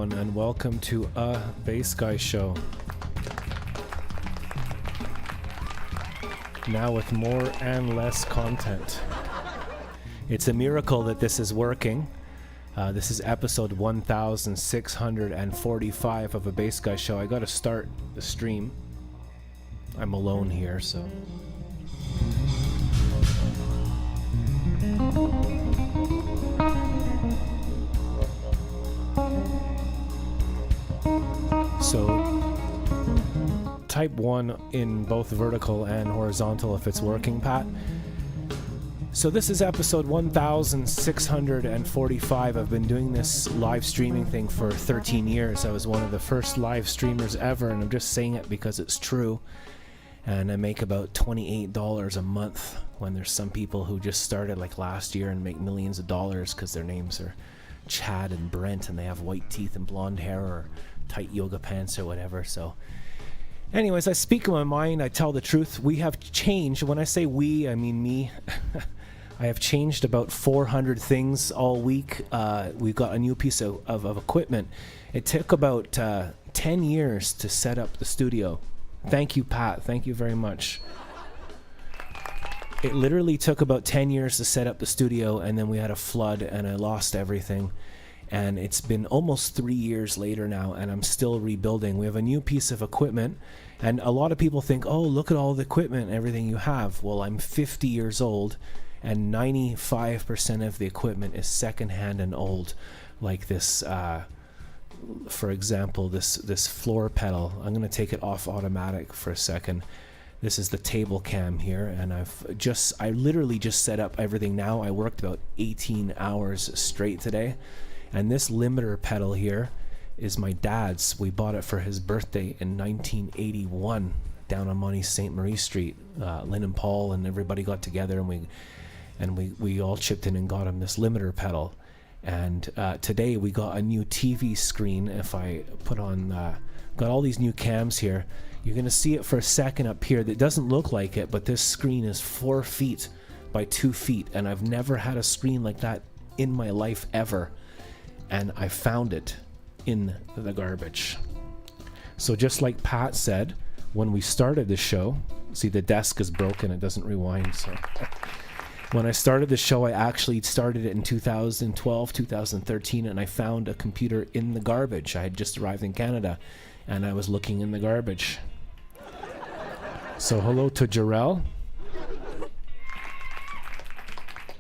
everyone, and welcome to A Bass Guy Show. Now with more and less content. It's a miracle that this is working. This is episode 1645 of A Bass Guy Show. I gotta start the stream. I'm alone here, so... So, type 1 in both vertical and horizontal if it's working, Pat. So this is episode 1645. I've been doing this live streaming thing for 13 years. I was one of the first live streamers ever, and I'm just saying it because it's true. And I make about $28 a month when there's some people who just started like last year and make millions of dollars because their names are Chad and Brent and they have white teeth and blonde hair or tight yoga pants or whatever. So anyways, I speak my mind, I tell the truth. We have changed. When I say we, I mean me. I have changed about 400 things all week. We've got a new piece of equipment. It took about 10 years to set up the studio. Thank you, Pat. Thank you very much. It literally took about 10 years to set up the studio, and then we had a flood and I lost everything. And it's been almost 3 years later now, and I'm still rebuilding. We have a new piece of equipment, and a lot of people think, oh, look at all the equipment and everything you have. Well, I'm 50 years old, and 95% of the equipment is secondhand and old. Like this, for example, this floor pedal. I'm going to take it off automatic for a second. This is the table cam here, and I literally just set up everything now. I worked about 18 hours straight today. And this limiter pedal here is my dad's. We bought it for his birthday in 1981 down on Monty St. Marie Street. Lynn and Paul and everybody got together, and we all chipped in and got him this limiter pedal. And today we got a new TV screen. If I put on, got all these new cams here. You're going to see it for a second up here. That doesn't look like it, but this screen is 4 feet by 2 feet. And I've never had a screen like that in my life ever. And I found it in the garbage. So just like Pat said, when we started the show, see the desk is broken, it doesn't rewind. So when I started the show, I actually started it in 2012, 2013, and I found a computer in the garbage. I had just arrived in Canada, and I was looking in the garbage. So hello to Jarrell.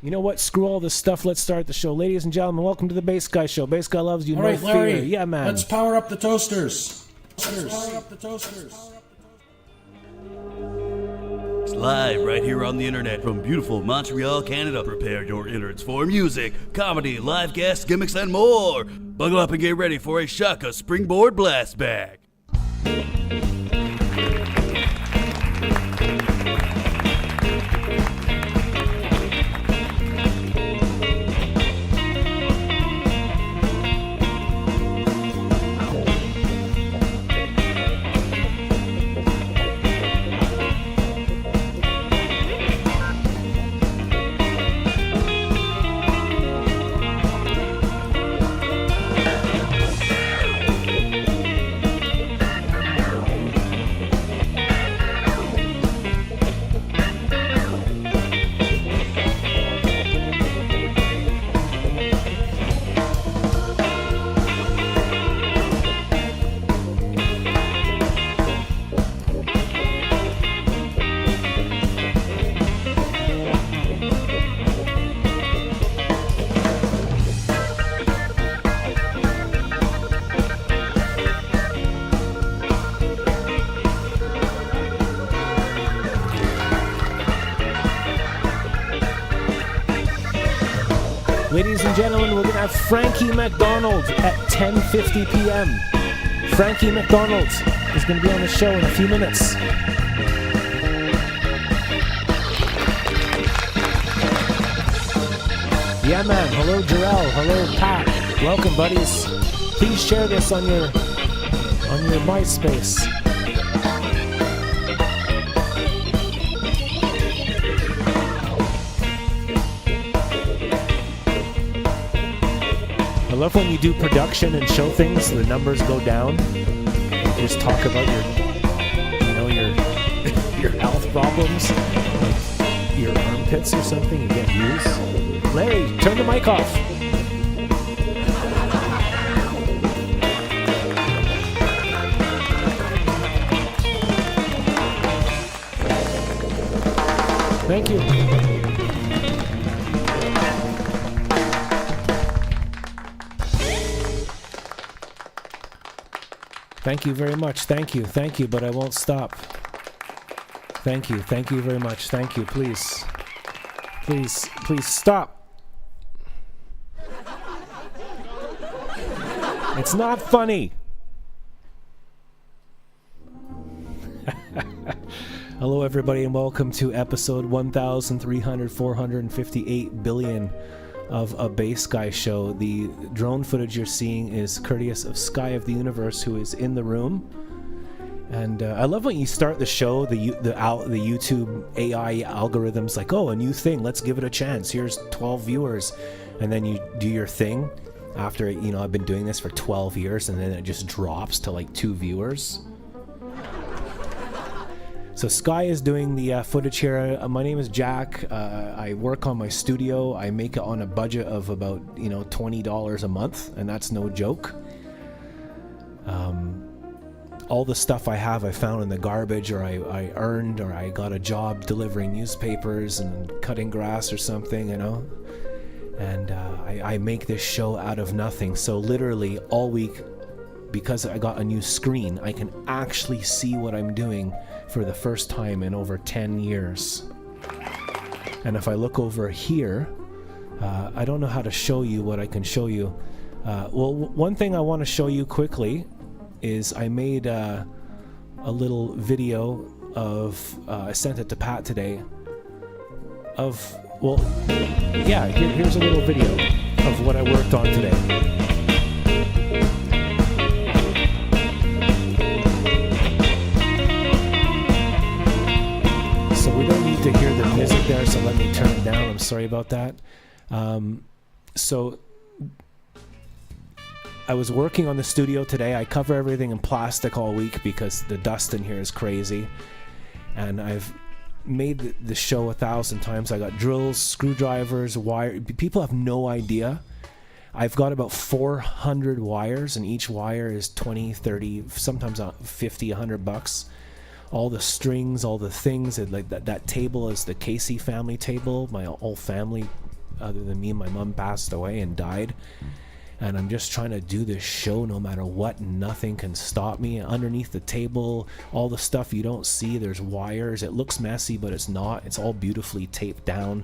You know what? Screw all this stuff. Let's start the show. Ladies and gentlemen, welcome to the Bass Guy Show. Bass Guy loves you. All right, Larry. Fear. Yeah, man. Let's power up the toasters. Power up the toasters. It's live right here on the internet from beautiful Montreal, Canada. Prepare your innards for music, comedy, live guests, gimmicks, and more. Buckle up and get ready for a Shaka Springboard Blast Bag. Ladies and gentlemen, we're going to have Frankie McDonald at 10:50 p.m. Frankie McDonald is going to be on the show in a few minutes. Yeah, man. Hello, Jarrell. Hello, Pat. Welcome, buddies. Please share this on your MySpace. I love when you do production and show things, the numbers go down. Just talk about your health problems, like your armpits or something, you get views. Larry, turn the mic off. Thank you. Thank you very much. Thank you, but I won't stop. Thank you very much. Thank you, please stop. It's not funny. Hello everybody and welcome to episode 458 billion of A Bass Guy Show. The drone footage you're seeing is courteous of Sky of the Universe, who is in the room. And I love when you start the show, the YouTube AI algorithm's like, oh, a new thing, let's give it a chance. Here's 12 viewers. And then you do your thing after, I've been doing this for 12 years and then it just drops to like 2 viewers. So Sky is doing the footage here. My name is Jack. I work on my studio. I make it on a budget of about $20 a month, and that's no joke. All the stuff I have, I found in the garbage, or I earned, or I got a job delivering newspapers and cutting grass or something, And I make this show out of nothing. So literally all week, because I got a new screen, I can actually see what I'm doing for the first time in over 10 years. And if I look over here, I don't know how to show you what I can show you. Well, one thing I want to show you quickly is I made a little video of, I sent it to Pat today, here's a little video of what I worked on today. We don't need to hear the music there, so let me turn it down. I'm sorry about that. So I was working on the studio today. I cover everything in plastic all week because the dust in here is crazy. And I've made the show 1,000 times. I got drills, screwdrivers, wire. People have no idea. I've got about 400 wires, and each wire is 20, 30, sometimes 50, $100. All the strings, all the things, and like that table is the Casey family table. My whole family, other than me and my mom, passed away and died. And I'm just trying to do this show no matter what. Nothing can stop me. Underneath the table, all the stuff you don't see, there's wires. It looks messy, but it's not. It's all beautifully taped down.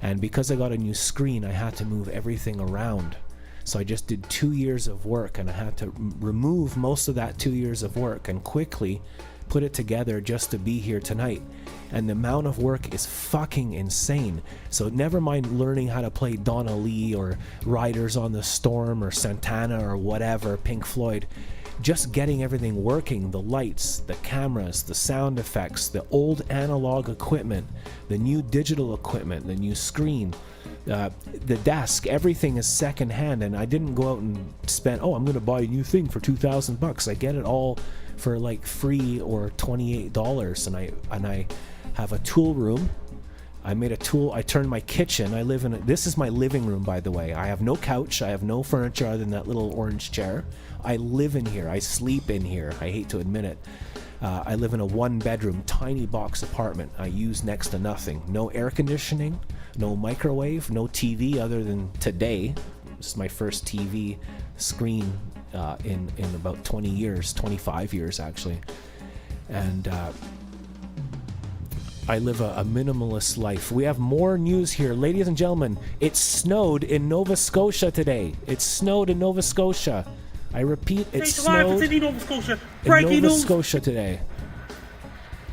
And because I got a new screen, I had to move everything around. So I just did 2 years of work, and I had to remove most of that 2 years of work and quickly put it together just to be here tonight. And the amount of work is fucking insane. So never mind learning how to play Donna Lee or Riders on the Storm or Santana or whatever, Pink Floyd. Just getting everything working, the lights, the cameras, the sound effects, the old analog equipment, the new digital equipment, the new screen, the desk, everything is secondhand. And I didn't go out and spend, I'm going to buy a new thing for $2,000. I get it all for like free or $28, and I have a tool room. I made a tool. I turned my kitchen. This is my living room, by the way. I have no couch. I have no furniture other than that little orange chair. I live in here. I sleep in here. I hate to admit it. I live in a 1-bedroom, tiny box apartment. I use next to nothing. No air conditioning, no microwave, no TV other than today. This is my first TV screen in about 20 years, 25 years actually. And I live a minimalist life. We have more news here. Ladies and gentlemen, it snowed in Nova Scotia today. It snowed in Nova Scotia. I repeat, it snowed in Nova Scotia. Breaking Nova Scotia today.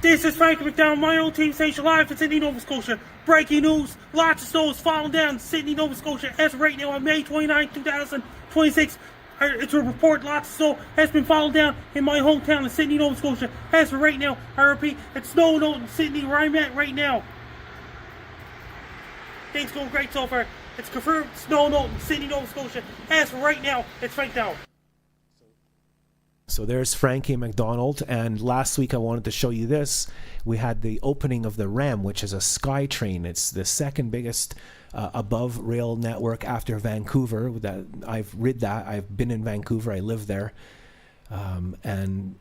This is Frank McDowell, my own team station live in Sydney, Nova Scotia. Breaking news, lots of snow is falling down in Sydney, Nova Scotia. As of right now on May 29, 2026, it's a report lots of snow has been falling down in my hometown of Sydney, Nova Scotia. As for right now, I repeat, it's snowing out in Sydney where I'm at right now. Things going great so far. It's confirmed. Snow note in Sydney, Nova Scotia. As for right now, it's right now. So there's Frankie McDonald, and last week I wanted to show you this. We had the opening of the REM, which is a sky train. It's the second biggest above rail network after Vancouver. That I've rid that. I've been in Vancouver. I live there, and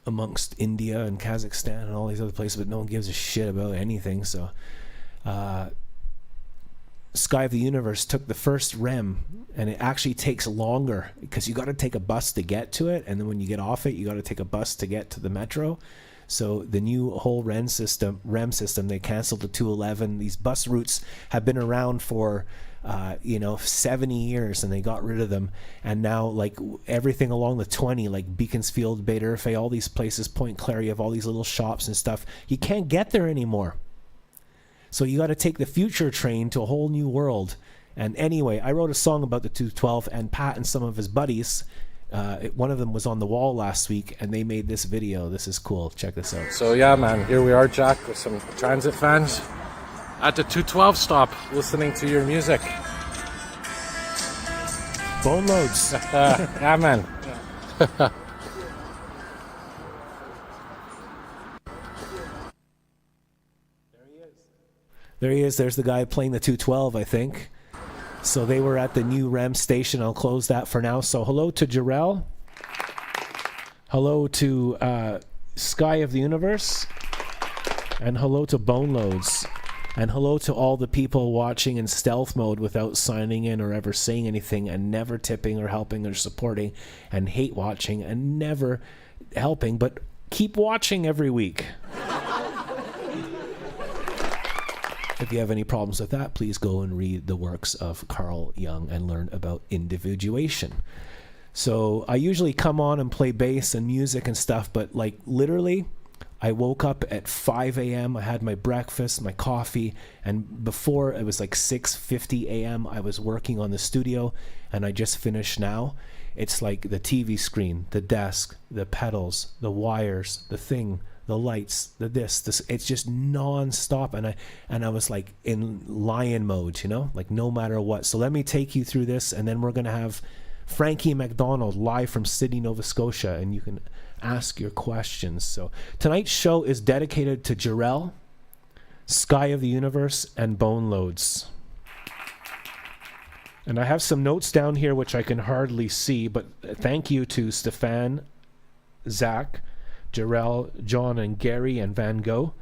amongst India and Kazakhstan and all these other places, but no one gives a shit about anything. So Sky of the Universe took the first REM, and it actually takes longer because you got to take a bus to get to it, and then when you get off it, you got to take a bus to get to the metro. So the new whole REM system, they canceled the 211. These bus routes have been around for 70 years, and they got rid of them. And now, like, everything along the 20, like Beaconsfield, Bay d'Urfé, all these places, Point Claire, you have all these little shops and stuff. You can't get there anymore. So you got to take the future train to a whole new world. And anyway, I wrote a song about the 212, and Pat and some of his buddies, one of them was on the wall last week, and they made this video. This is cool. Check this out. So yeah, man, here we are, Jack, with some transit fans at the 212 stop, listening to your music. Bone loads. Yeah, man. There he is. There's the guy playing the 212, I think. So they were at the new REM station. I'll close that for now. So hello to Jarrell. Hello to Sky of the Universe. And hello to Bone Loads. And hello to all the people watching in stealth mode without signing in or ever saying anything, and never tipping or helping or supporting, and hate watching and never helping, but keep watching every week. If you have any problems with that, please go and read the works of Carl Jung and learn about individuation. So I usually come on and play bass and music and stuff, but like literally, I woke up at 5 a.m. I had my breakfast, my coffee, and before it was like 6:50 a.m. I was working on the studio, and I just finished now. It's like the TV screen, the desk, the pedals, the wires, the thing, the lights, this. It's just non-stop, and I was like in lion mode, like no matter what. So let me take you through this, and then we're gonna have Frankie McDonald live from Sydney, Nova Scotia, and you can ask your questions. So tonight's show is dedicated to Jarrell, Sky of the Universe, and Bone Loads. And I have some notes down here which I can hardly see, but thank you to Stefan, Zach, Jarrell, John, and Gary, and Van Gogh.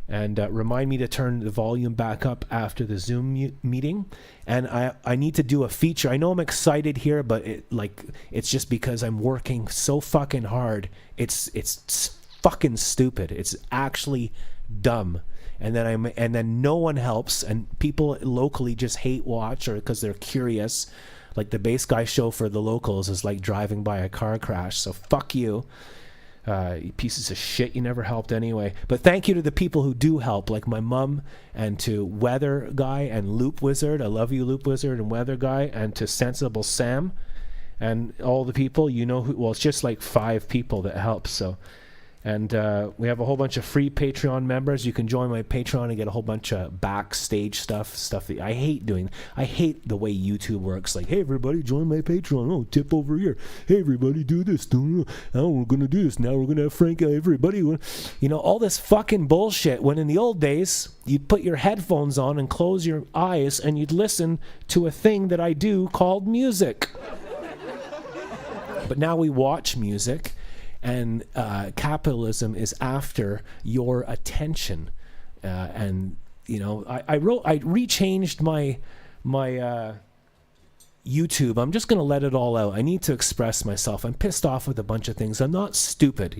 And remind me to turn the volume back up after the Zoom meeting. And I need to do a feature. I know I'm excited here, but it's just because I'm working so fucking hard. It's fucking stupid. It's actually dumb. And then no one helps, and people locally just hate watch or because they're curious. Like the bass guy show for the locals is like driving by a car crash. So fuck you. You pieces of shit, you never helped anyway. But thank you to the people who do help, like my mum, and to Weather Guy and Loop Wizard. I love you, Loop Wizard and Weather Guy, and to Sensible Sam, and all the people, well, it's just like 5 people that help. So, and we have a whole bunch of free Patreon members. You can join my Patreon and get a whole bunch of backstage stuff that I hate doing. I hate the way YouTube works. Like, hey, everybody, join my Patreon. Oh, tip over here. Hey, everybody, do this. Oh, we're going to do this. Now we're going to have Frank, everybody. All this fucking bullshit. When in the old days, you'd put your headphones on and close your eyes and you'd listen to a thing that I do called music. But now we watch music. And capitalism is after your attention, and I rechanged my YouTube. I'm just gonna let it all out. I need to express myself. I'm pissed off with a bunch of things. I'm not stupid,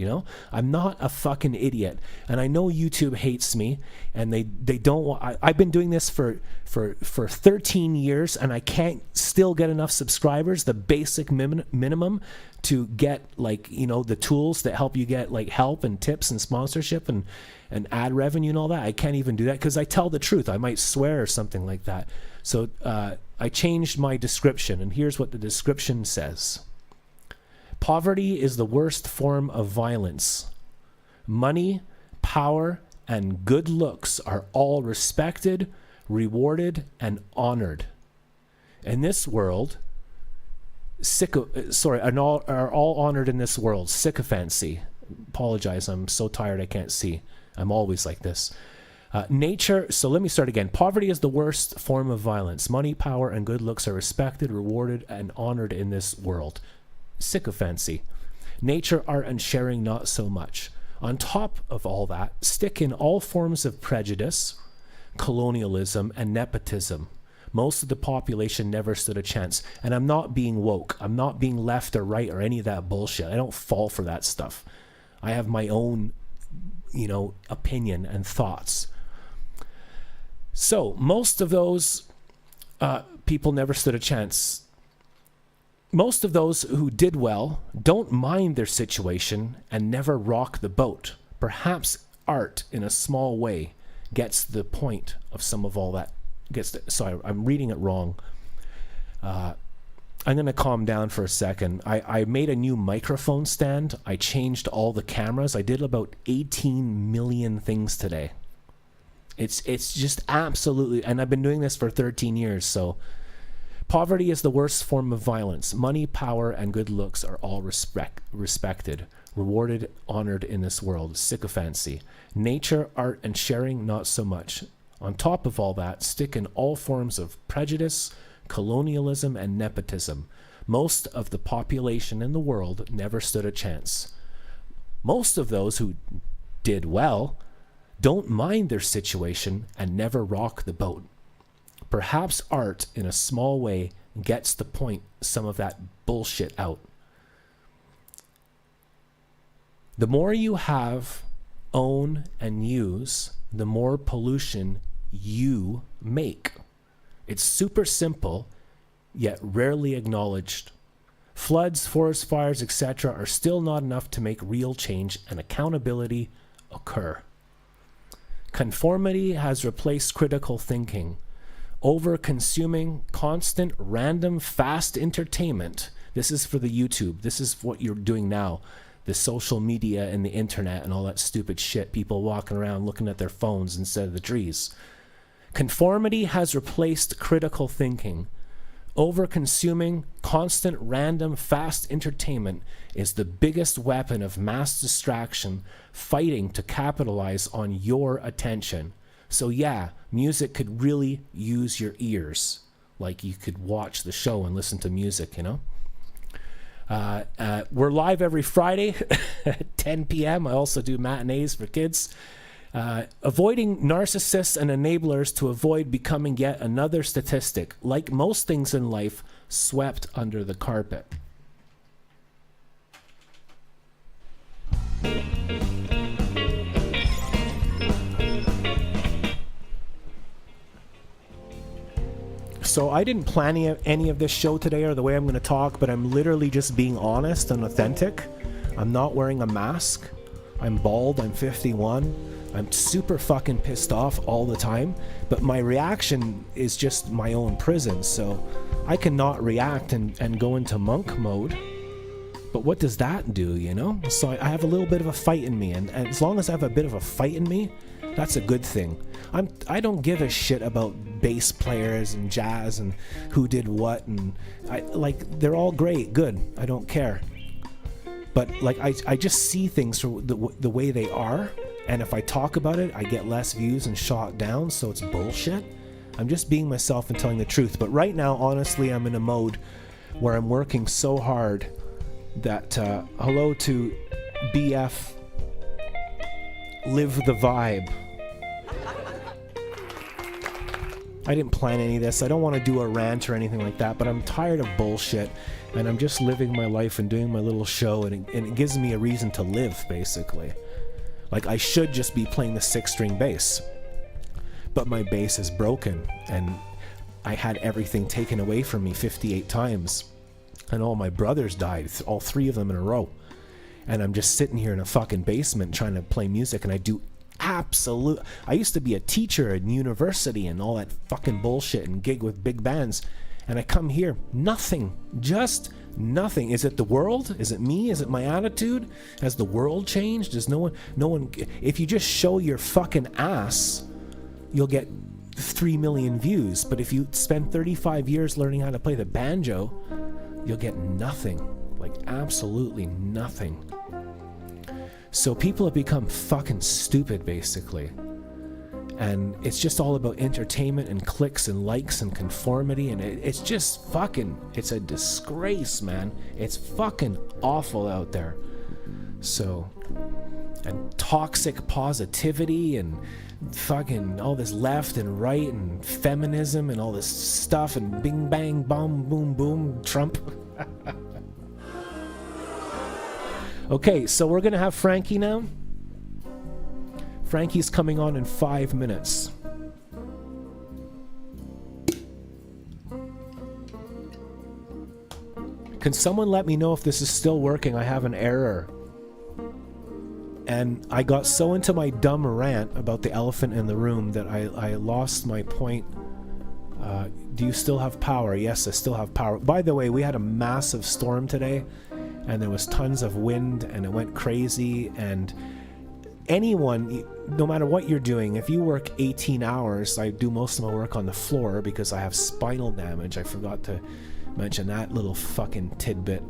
I'm not a fucking idiot. And I know YouTube hates me, and they don't want. I've been doing this for 13 years, and I can't still get enough subscribers. The basic minimum to get the tools that help you get help and tips and sponsorship and ad revenue and all that. I can't even do that because I tell the truth. I might swear or something like that. So I changed my description, and here's what the description says. Poverty is the worst form of violence. Money, power, and good looks are all respected, rewarded, and honored. In this world, are all honored in this world. Sycophancy. Apologize, I'm so tired I can't see. I'm always like this. Nature, so let me start again. Poverty is the worst form of violence. Money, power, and good looks are respected, rewarded, and honored in this world. Sycophancy. Nature, art, and sharing, not so much. On top of all that, stick in all forms of prejudice, colonialism, and nepotism. Most of the population never stood a chance. And I'm not being woke. I'm not being left or right or any of that bullshit. I don't fall for that stuff. I have my own, opinion and thoughts. So most of those people never stood a chance. Most of those who did well don't mind their situation and never rock the boat. Perhaps art, in a small way, gets the point of some of all that. Sorry, I'm reading it wrong. I'm going to calm down for a second. I made a new microphone stand. I changed all the cameras. I did about 18 million things today. It's just absolutely, and I've been doing this for 13 years, so poverty is the worst form of violence. Money, power, and good looks are all respected, rewarded, honored in this world. Sycophancy. Nature, art, and sharing, not so much. On top of all that, stick in all forms of prejudice, colonialism, and nepotism. Most of the population in the world never stood a chance. Most of those who did well don't mind their situation and never rock the boat. Perhaps art, in a small way, gets the point, some of that bullshit out. The more you have, own, and use, the more pollution you make. It's super simple, yet rarely acknowledged. Floods, forest fires, etc. are still not enough to make real change and accountability occur. Conformity has replaced critical thinking. Over-consuming, constant, random, fast entertainment. This is for the YouTube. This is what you're doing now. The social media and the internet and all that stupid shit. People walking around looking at their phones instead of the trees. Conformity has replaced critical thinking. Over-consuming, constant, random, fast entertainment is the biggest weapon of mass distraction, fighting to capitalize on your attention. So yeah, music could really use your ears. Like you could watch the show and listen to music, We're live every Friday at 10 p.m. I also do matinees for kids. Avoiding narcissists and enablers to avoid becoming yet another statistic, like most things in life, swept under the carpet. So I didn't plan any of this show today or the way I'm going to talk, but I'm literally just being honest and authentic. I'm not wearing a mask. I'm bald. I'm 51. I'm super fucking pissed off all the time, but my reaction is just my own prison, so I cannot react and go into monk mode. But what does that do, So I have a little bit of a fight in me, and as long as I have a bit of a fight in me, that's a good thing. I don't give a shit about bass players and jazz and who did what, and they're all great, good. I don't care. But I just see things for the way they are. And if I talk about it, I get less views and shot down, so it's bullshit. I'm just being myself and telling the truth. But right now, honestly, I'm in a mode where I'm working so hard that, hello to BF, live the vibe. I didn't plan any of this. I don't want to do a rant or anything like that, but I'm tired of bullshit, and I'm just living my life and doing my little show, and it gives me a reason to live, basically. I should just be playing the 6-string bass, but my bass is broken, and I had everything taken away from me 58 times, and all my brothers died, all 3 of them in a row, and I'm just sitting here in a fucking basement trying to play music, and I used to be a teacher in university and all that fucking bullshit and gig with big bands, and I come here, nothing, just nothing. Is it the world? Is it me? Is it my attitude? Has the world changed? Does no one, if you just show your fucking ass, you'll get 3 million views. But if you spend 35 years learning how to play the banjo, you'll get nothing. Like absolutely nothing. So people have become fucking stupid, basically. And it's just all about entertainment and clicks and likes and conformity, and it's just fucking, it's a disgrace, man. It's fucking awful out there. So, and toxic positivity and fucking all this left and right and feminism and all this stuff and bing bang bomb boom boom Trump. Okay, so we're gonna have Frankie now. Frankie's coming on in 5 minutes. Can someone let me know if this is still working? I have an error. And I got so into my dumb rant about the elephant in the room that I lost my point. Do you still have power? Yes, I still have power. By the way, we had a massive storm today, and there was tons of wind, and it went crazy, and anyone, no matter what you're doing, if you work 18 hours, I do most of my work on the floor because I have spinal damage. I forgot to mention that little fucking tidbit.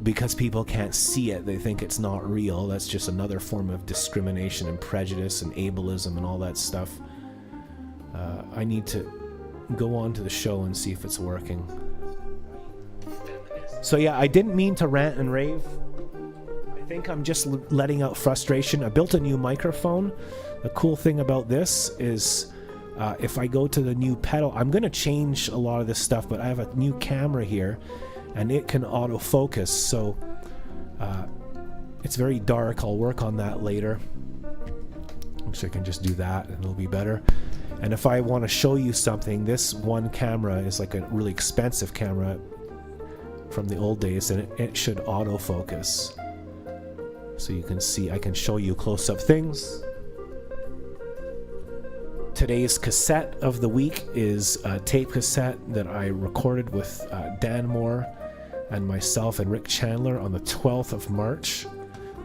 Because people can't see it, they think it's not real. That's just another form of discrimination and prejudice and ableism and all that stuff. I need to go on to the show and see if it's working. So yeah, I didn't mean to rant and rave. I think I'm just letting out frustration. I built a new microphone. The cool thing about this is if I go to the new pedal, I'm going to change a lot of this stuff, but I have a new camera here and it can autofocus. So it's very dark. I'll work on that later. So I can just do that and it'll be better. And if I want to show you something, this one camera is like a really expensive camera from the old days, and it should autofocus. So you can see, I can show you close-up things. Today's cassette of the week is a tape cassette that I recorded with Dan Moore and myself and Rick Chandler on the 12th of March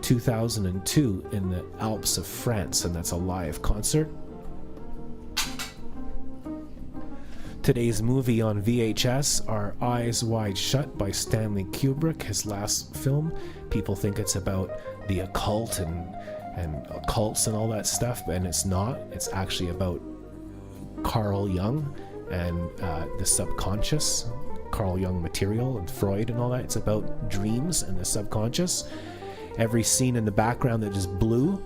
2002 in the Alps of France, and that's a live concert. Today's movie on VHS are Eyes Wide Shut by Stanley Kubrick, his last film. People think it's about the occult and occults and all that stuff, and it's not. It's actually about Carl Jung and the subconscious, Carl Jung material and Freud and all that. It's about dreams and the subconscious. Every scene in the background that is blue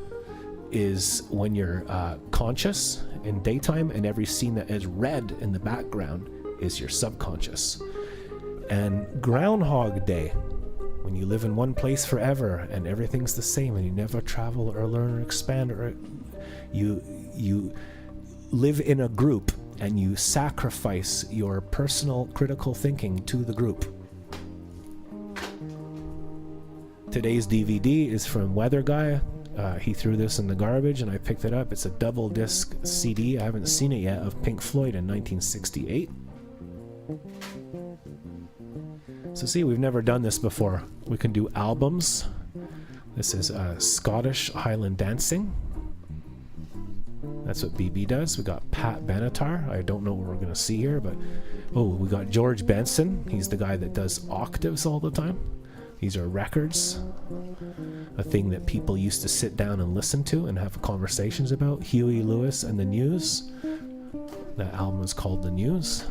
is when you're conscious in daytime, and every scene that is red in the background is your subconscious. And Groundhog Day, when you live in one place forever and everything's the same and you never travel or learn or expand, or you live in a group and you sacrifice your personal critical thinking to the group. Today's DVD is from Weather Guy. He threw this in the garbage and I picked it up. It's a double disc CD, I haven't seen it yet, of Pink Floyd in 1968. So see, we've never done this before. We can do albums. This is Scottish Highland Dancing. That's what BB does. We got Pat Benatar. I don't know what we're going to see here, but we got George Benson. He's the guy that does octaves all the time. These are records, a thing that people used to sit down and listen to and have conversations about. Huey Lewis and the News. That album is called The News,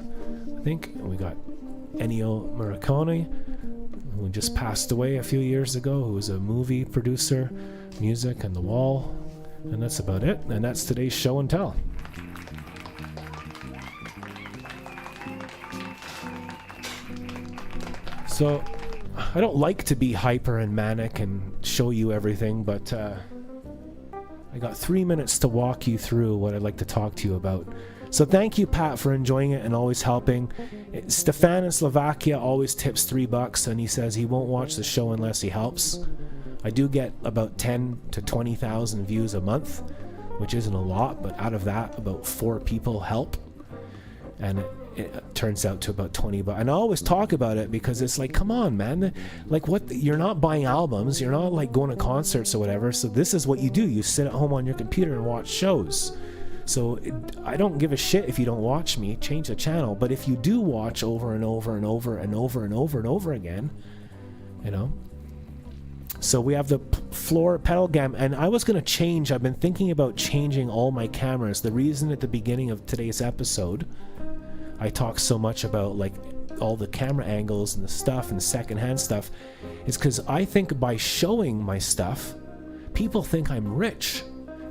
I think. And we got Ennio Morricone, who just passed away a few years ago, who was a movie producer, music, and The Wall. And that's about it. And that's today's show and tell. So I don't like to be hyper and manic and show you everything, but I got 3 minutes to walk you through what I'd like to talk to you about. So thank you, Pat, for enjoying it and always helping. Stefan in Slovakia always tips $3, and he says he won't watch the show unless he helps. I do get about 10 to 20,000 views a month, which isn't a lot, but out of that, about 4 people help. And it turns out to about $20. And I always talk about it because it's like, come on, man. Like, what? You're not buying albums. You're not like going to concerts or whatever. So this is what you do. You sit at home on your computer and watch shows. So I don't give a shit if you don't watch me, change the channel. But if you do watch over and over and over and over and over and over again, you know. So we have the floor pedal gam, and I was gonna change. I've been thinking about changing all my cameras. The reason at the beginning of today's episode, I talked so much about like all the camera angles and the stuff and secondhand stuff, is because I think by showing my stuff, people think I'm rich.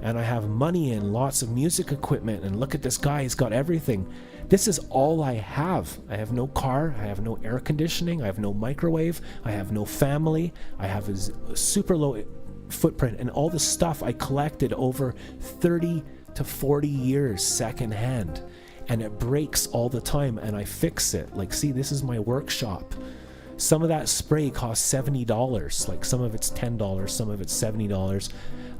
And I have money and lots of music equipment, and look at this guy, he's got everything. This is all I have. I have no car, I have no air conditioning, I have no microwave, I have no family, I have a super low footprint, and all the stuff I collected over 30 to 40 years secondhand. And it breaks all the time, and I fix it. Like, see, this is my workshop. Some of that spray costs $70. Like, some of it's $10, some of it's $70.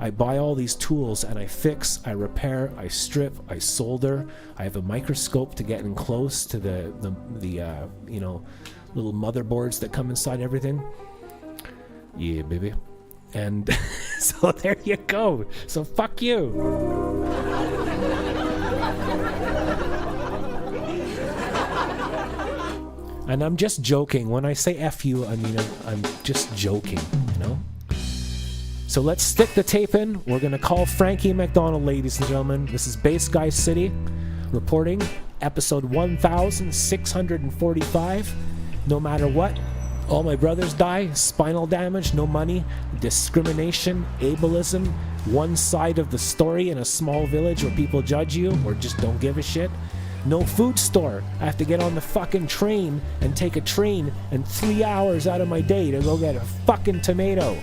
I buy all these tools and I fix, I repair, I strip, I solder. I have a microscope to get in close to the you know, little motherboards that come inside everything. Yeah, baby. And so there you go. So fuck you. And I'm just joking. When I say F you, I mean, I'm just joking, you know? So let's stick the tape in. We're going to call Frankie McDonald, ladies and gentlemen. This is Bass Guy City reporting episode 1645. No matter what, all my brothers die, spinal damage, no money, discrimination, ableism, one side of the story in a small village where people judge you or just don't give a shit. No food store. I have to get on the fucking train and take a train and 3 hours out of my day to go get a fucking tomato.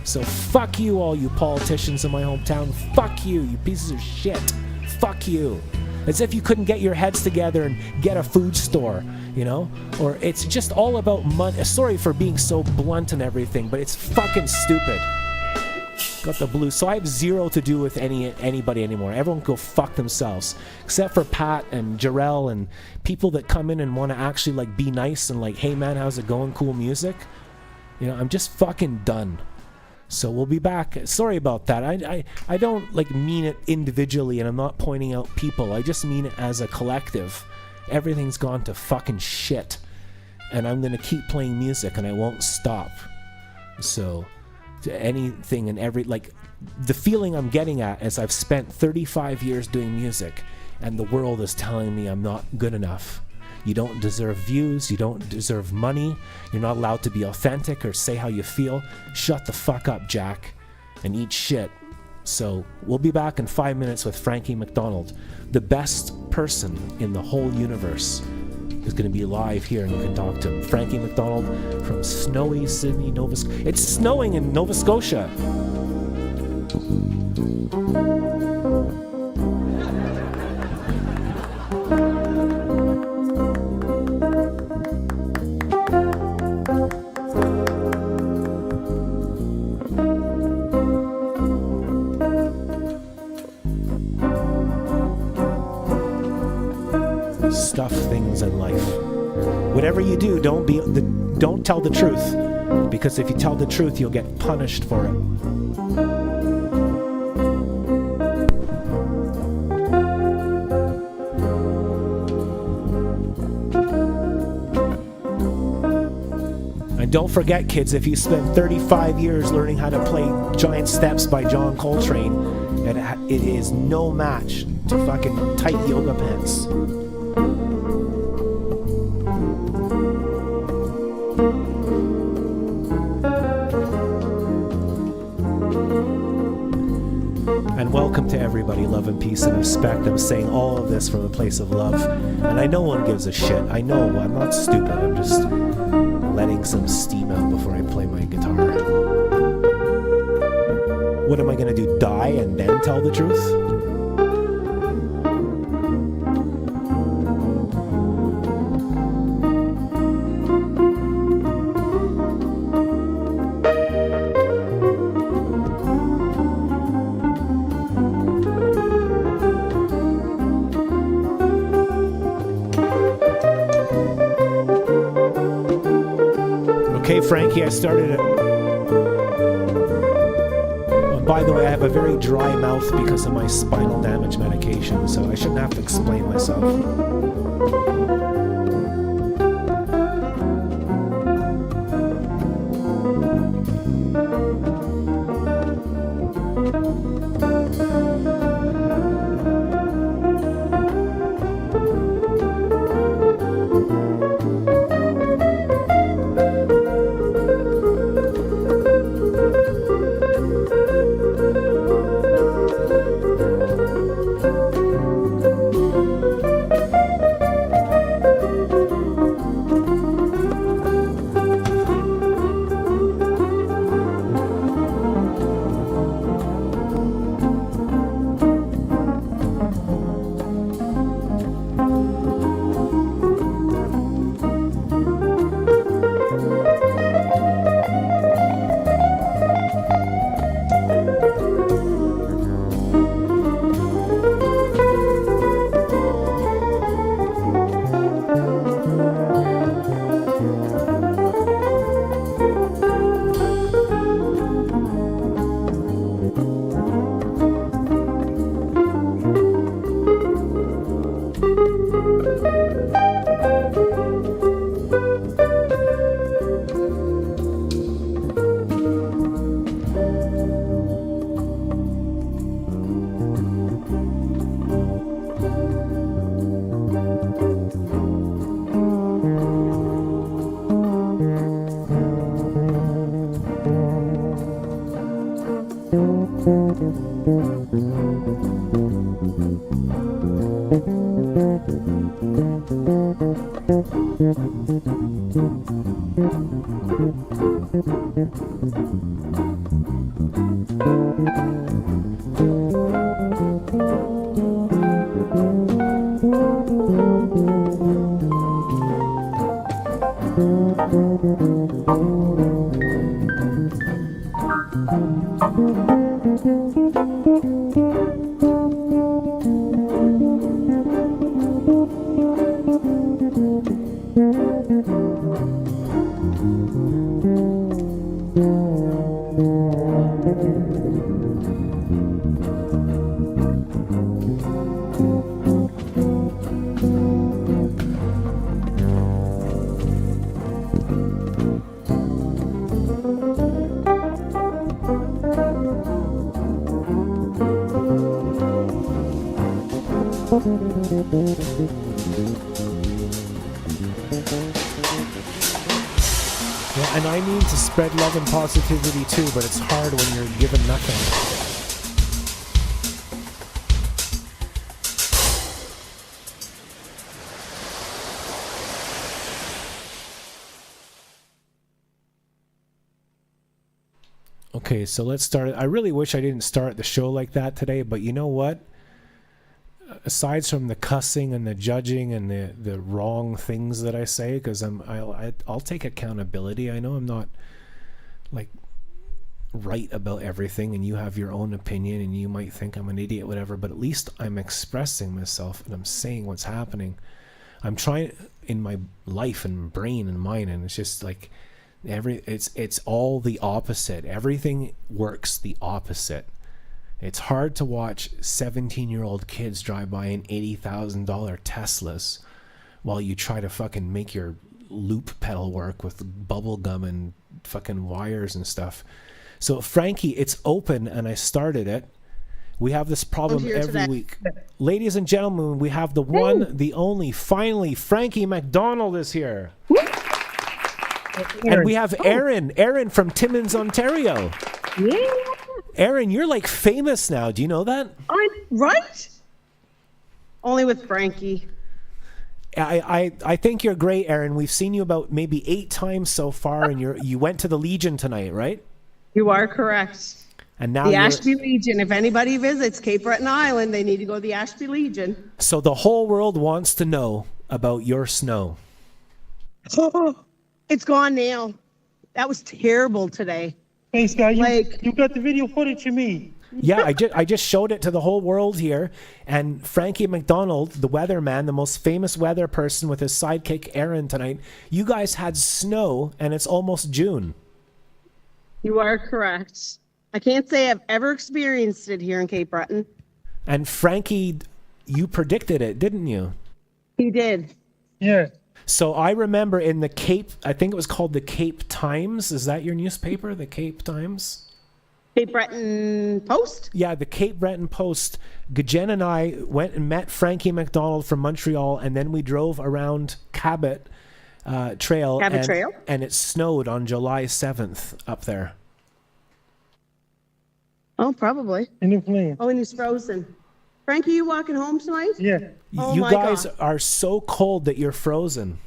So fuck you, all you politicians in my hometown. Fuck you, you pieces of shit. Fuck you. As if you couldn't get your heads together and get a food store, you know? Or it's just all about money. Sorry for being so blunt and everything, but it's fucking stupid. Got the blues. So I have zero to do with anybody anymore. Everyone can go fuck themselves. Except for Pat and Jarrell and people that come in and want to actually like be nice and like, hey man, how's it going? Cool music. You know, I'm just fucking done. So we'll be back. Sorry about that. I don't like mean it individually, and I'm not pointing out people. I just mean it as a collective. Everything's gone to fucking shit. And I'm going to keep playing music and I won't stop. So to anything and every, like, the feeling I'm getting at is I've spent 35 years doing music and the world is telling me I'm not good enough. You don't deserve views, you don't deserve money, you're not allowed to be authentic or say how you feel. Shut the fuck up, Jack, and eat shit. So we'll be back in 5 minutes with Frankie McDonald. The best person in the whole universe is going to be live here, and you can talk to him. Frankie McDonald from snowy Sydney, Nova Scotia. It's snowing in Nova Scotia. Stuff things in life. Whatever you do, don't tell the truth, because if you tell the truth, you'll get punished for it. And don't forget, kids, if you spend 35 years learning how to play Giant Steps by John Coltrane, it is no match to fucking tight yoga pants. And welcome to everybody, love and peace and respect. I'm saying all of this from a place of love. And I know one gives a shit. I know, I'm not stupid. I'm just letting some steam out before I play my guitar. What am I going to do, die and then tell the truth? Okay, Frankie, I started it. Oh By the way, I have a very dry mouth because of my spinal damage medication, so I shouldn't have to explain myself. Yeah, and I mean to spread love and positivity too, but it's hard when you're given nothing. Okay, so let's start it. I really wish I didn't start the show like that today, but you know what? Aside from the cussing and the judging and the wrong things that I say, because I'll take accountability. I know I'm not like right about everything, and you have your own opinion, and you might think I'm an idiot, whatever. But at least I'm expressing myself and I'm saying what's happening. I'm trying in my life and brain and mind, and it's just like it's all the opposite. Everything works the opposite. It's hard to watch 17-year-old kids drive by in $80,000 Teslas while you try to fucking make your loop pedal work with bubble gum and fucking wires and stuff. So Frankie, it's open and I started it. We have this problem every week. Ladies and gentlemen, we have the one, the only, finally, Frankie McDonald is here. And we have Aaron from Timmins, Ontario. Yeah. Aaron, you're like famous now. Do you know that? I'm right. Only with Frankie. I think you're great, Aaron. We've seen you about maybe 8 times so far, and you went to the Legion tonight, right? You are correct. And now the Ashby Legion. If anybody visits Cape Breton Island, they need to go to the Ashby Legion. So the whole world wants to know about your snow. It's gone now. That was terrible today. Hey, Scott, you got the video footage of me. Yeah, I just showed it to the whole world here. And Frankie McDonald, the weatherman, the most famous weather person with his sidekick Aaron tonight, you guys had snow and it's almost June. You are correct. I can't say I've ever experienced it here in Cape Breton. And Frankie, you predicted it, didn't you? He did. Yeah. So I remember in the Cape, I think it was called the Cape Times. Is that your newspaper, the Cape Times? Cape Breton Post? Yeah, the Cape Breton Post. Jen and I went and met Frankie McDonald from Montreal, and then we drove around Cabot Trail. Cabot Trail? And it snowed on July 7th up there. Oh, probably. In the plane. Oh, and he's frozen. Frankie, you walking home tonight? Yeah. Oh You my guys God. are so cold that you're frozen.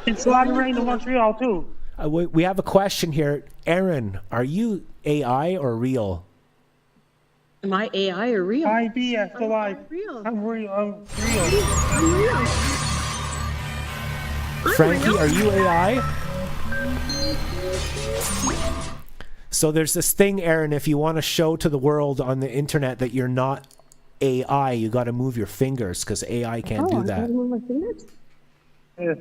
It's a lot of rain in Montreal, too. We have a question here. Aaron, are you AI or real? Am I AI or real? IBS alive. real. I'm real. I'm real. I'm real. Frankie, are you AI? So there's this thing, Aaron, if you want to show to the world on the internet that you're not AI, you got to move your fingers because AI can't do that. Yeah.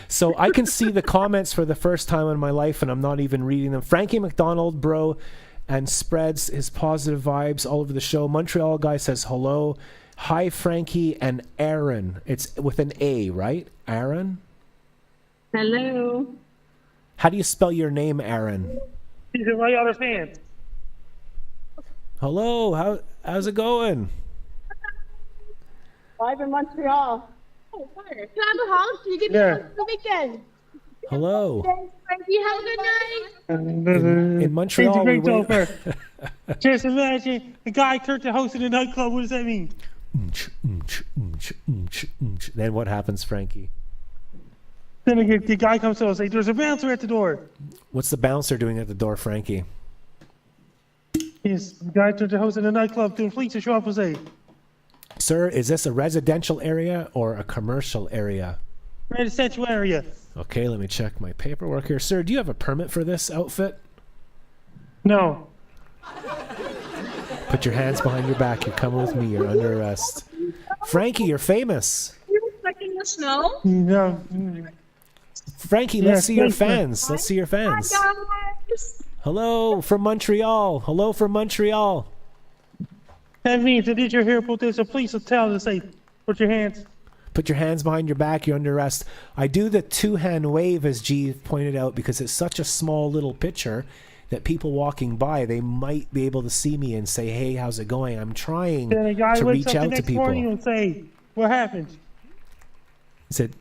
So I can see the comments for the first time in my life and I'm not even reading them. Frankie McDonald, bro, and spreads his positive vibes all over the show. Montreal guy says hello. Hi, Frankie and Aaron. It's with an A, right? Aaron? Hello. How do you spell your name, Aaron? He's in my other hand. Hello, how's it going? Live in Montreal. Oh, fire. Can I have a hug? Can you give me Yeah. a hug for the weekend? Hello. Thanks, Frankie. Have a good night. In Montreal, He's a great we wait- golfer. Just imagine a guy turned to host in a nightclub. What does that mean? Then what happens, Frankie? Then the guy comes to us and says, there's a bouncer at the door. What's the bouncer doing at the door, Frankie? Yes, the guy turned to host in a nightclub doing fleets of shoppers. Sir, is this a residential area or a commercial area? Residential area. Okay, let me check my paperwork here. Sir, do you have a permit for this outfit? No. Put your hands behind your back. You're coming with me. You're under arrest. Frankie, you're famous. You're expecting the snow? No. Frankie, let's Yes, see your thank you. fans. Let's see your fans. Guys. Hello from Montreal. Hello from Montreal. That means that did you hear about this? A police will tell to say, put your hands. Put your hands behind your back. You're under arrest. I do the two-hand wave, as G pointed out, because it's such a small little picture that people walking by, they might be able to see me and say, hey, how's it going? I'm trying Then a guy to wakes reach up the out to next people. morning and say, what happened? He said,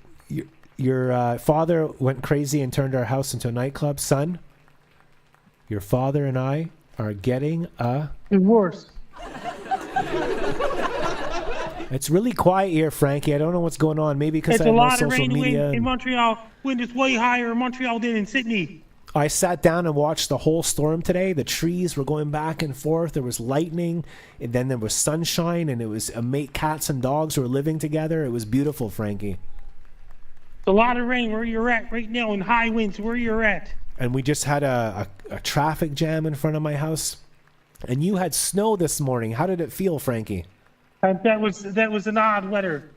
your father went crazy and turned our house into a nightclub. Son, your father and I are getting a... Divorce. It's really quiet here, Frankie. I don't know what's going on. Maybe because It's I a have no lot of social rain media. in Montreal. Wind is way higher in Montreal than in Sydney. I sat down and watched the whole storm today. The trees were going back and forth. There was lightning, and then there was sunshine, and it was cats and dogs were living together. It was beautiful, Frankie. It's a lot of rain where you're at right now and high winds where you're at. And we just had a traffic jam in front of my house. And you had snow this morning. How did it feel, Frankie? And that was an odd weather.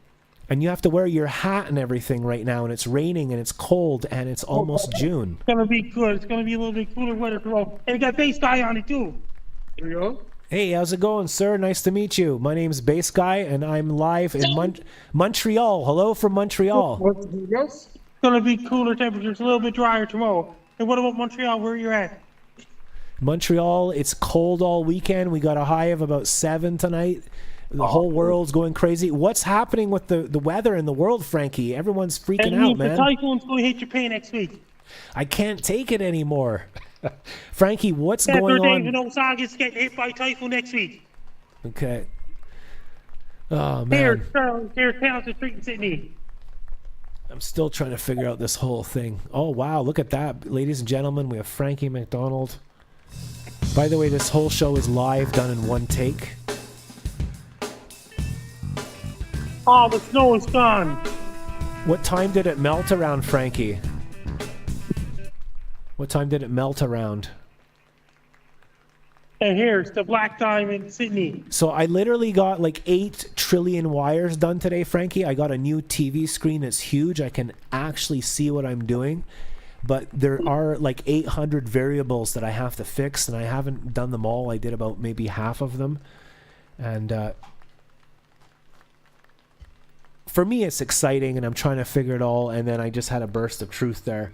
And you have to wear your hat and everything right now, and it's raining and it's cold and it's almost June. It's gonna be good. It's gonna be a little bit cooler weather tomorrow. And we got bass guy on it too. There you go. Hey, how's it going, sir? Nice to meet you. My name's Bass Guy, and I'm live in Montreal. Hello from Montreal. It's gonna be cooler temperatures, a little bit drier tomorrow. And what about Montreal, where you're at? Montreal, it's cold all weekend. We got a high of about 7 tonight. The whole world's going crazy. What's happening with the weather in the world, Frankie? Everyone's freaking out, The man. typhoon's gonna hit Japan next week. I can't take it anymore. Frankie, what's After going David on? Osaga's getting hit by typhoon next week. Okay. Oh, man. Here's Townsend Street in Sydney. I'm still trying to figure out this whole thing. Oh, wow. Look at that. Ladies and gentlemen, we have Frankie McDonald. By the way, this whole show is live, done in one take. Oh, the snow is gone. What time did it melt around, Frankie? What time did it melt around? And here's the black diamond in Sydney. So I literally got like 8 trillion wires done today, Frankie. I got a new TV screen. It's huge. I can actually see what I'm doing. but there are like 800 variables that I have to fix, and I haven't done them all. I did about maybe half of them, and for me it's exciting, and I'm trying to figure it all, and then I just had a burst of truth there.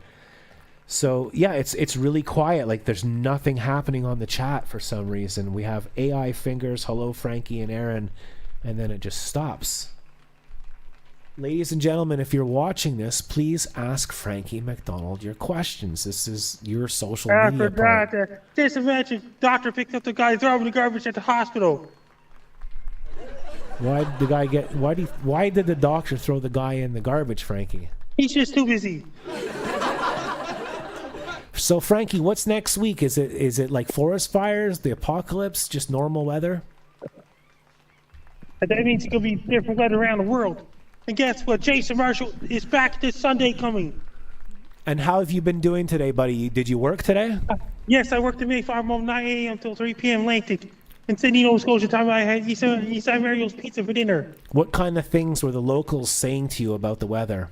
So yeah, it's really quiet. Like there's nothing happening on the chat for some reason. We have AI fingers, hello Frankie and Aaron, and then it just stops. Ladies and gentlemen, if you're watching this, please ask Frankie McDonald your questions. This is your social media part. Just imagine doctor picked up the guy throwing the garbage at the hospital. Why did the doctor throw the guy in the garbage, Frankie? He's just too busy. So Frankie, what's next week? Is it like forest fires, the apocalypse, just normal weather? That means it's gonna be different weather around the world. And guess what? Jason Marshall is back this Sunday coming. And how have you been doing today, buddy? Did you work today? Yes, I worked at Mayflower from 9 a.m. until 3 p.m. Atlantic. In Sydney, Nova Scotia time, I had Eastside Mario's pizza for dinner. What kind of things were the locals saying to you about the weather?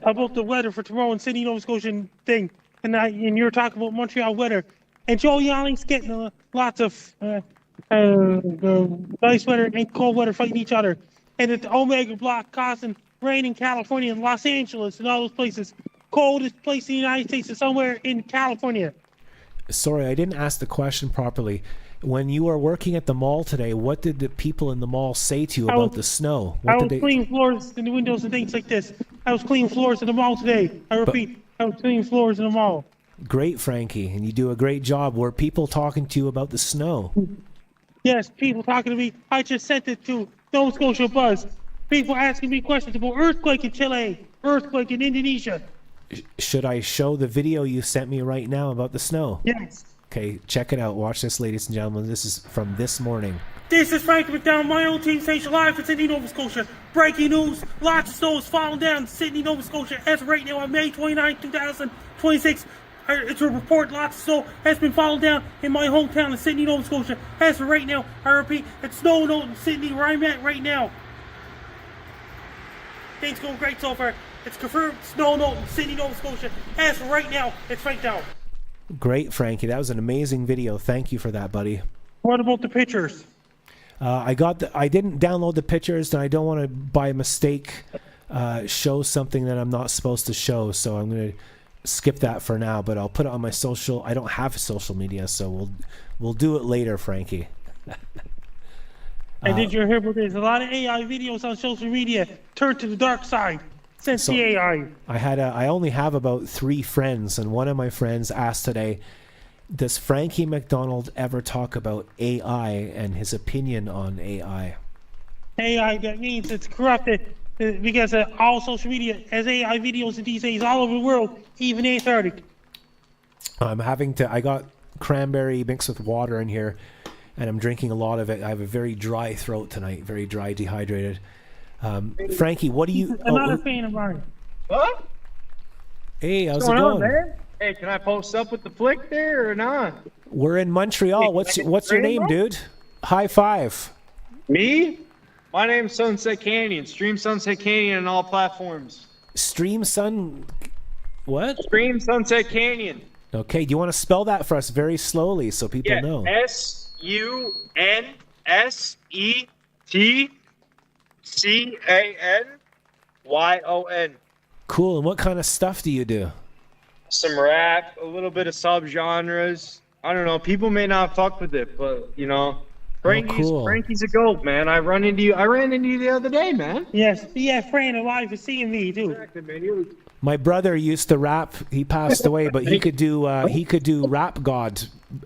About the weather for tomorrow in Sydney, Nova Scotia thing. And you're talking about Montreal weather. And Joe Yalling's getting lots of nice weather and cold weather fighting each other. And the Omega Block causing rain in California and Los Angeles and all those places. Coldest place in the United States is somewhere in California. Sorry, I didn't ask the question properly. When you were working at the mall today, what did the people in the mall say to you about the snow? I was cleaning floors and the windows and things like this. I was cleaning floors in the mall today. I repeat, I was cleaning floors in the mall. Great, Frankie, and you do a great job. Were people talking to you about the snow? Yes, people talking to me. I just sent it to Nova Scotia Buzz. People asking me questions about earthquake in Chile, earthquake in Indonesia. Should I show the video you sent me right now about the snow? Yes. Okay, check it out. Watch this, ladies and gentlemen. This is from this morning. This is Frankie McDonald, my own team station live in Sydney, Nova Scotia. Breaking news, lots of snow is falling down in Sydney, Nova Scotia. As of right now on May 29, 2026, it's a report lots of snow has been falling down in my hometown of Sydney, Nova Scotia. As for right now, I repeat, it's snowing out in Sydney where I'm at right now. Things going great so far. It's confirmed snowing out in Sydney, Nova Scotia. As for right now, it's right down. Great, Frankie. That was an amazing video. Thank you for that, buddy. What about the pictures? I didn't download the pictures, and I don't want to, by mistake, show something that I'm not supposed to show. So I'm going to skip that for now. But I'll put it on my social. I don't have social media, so we'll do it later, Frankie. And did you hear about there's a lot of AI videos on social media turned to the dark side since the AI? I only have about 3 friends, and one of my friends asked today, does Frankie McDonald ever talk about AI and his opinion on AI? AI, that means it's corrupted because all social media has AI videos these days all over the world, even Antarctic. I got cranberry mixed with water in here, and I'm drinking a lot of it. I have a very dry throat tonight, very dry, dehydrated. Frankie, what do you... I'm not a fan of mine. What? Hey, how's it going? Man? Hey, can I post up with the flick there or not? We're in Montreal. Hey, what's your name, dude? High five. Me? My name's Sunset Canyon. Stream Sunset Canyon on all platforms. Stream Sun... What? Stream Sunset Canyon. Okay, do you want to spell that for us very slowly so people know? SUNSETCANYON. Cool, and what kind of stuff do you do? Some rap, a little bit of subgenres. I don't know. People may not fuck with it, but you know, Frankie's a goat, man. I ran into you the other day, man. Yes, yeah, Fran alive is seeing me too. My brother used to rap. He passed away, but he could do Rap God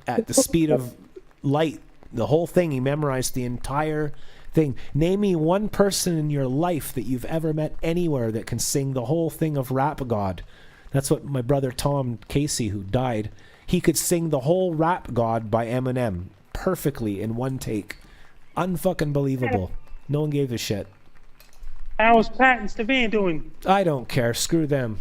at the speed of light. The whole thing. He memorized the entire thing. Name me one person in your life that you've ever met anywhere that can sing the whole thing of Rap God. That's what my brother Tom Casey, who died, he could sing the whole Rap God by Eminem perfectly in one take. Unfucking believable. No one gave a shit. How's Pat and Stefan doing? I don't care. Screw them.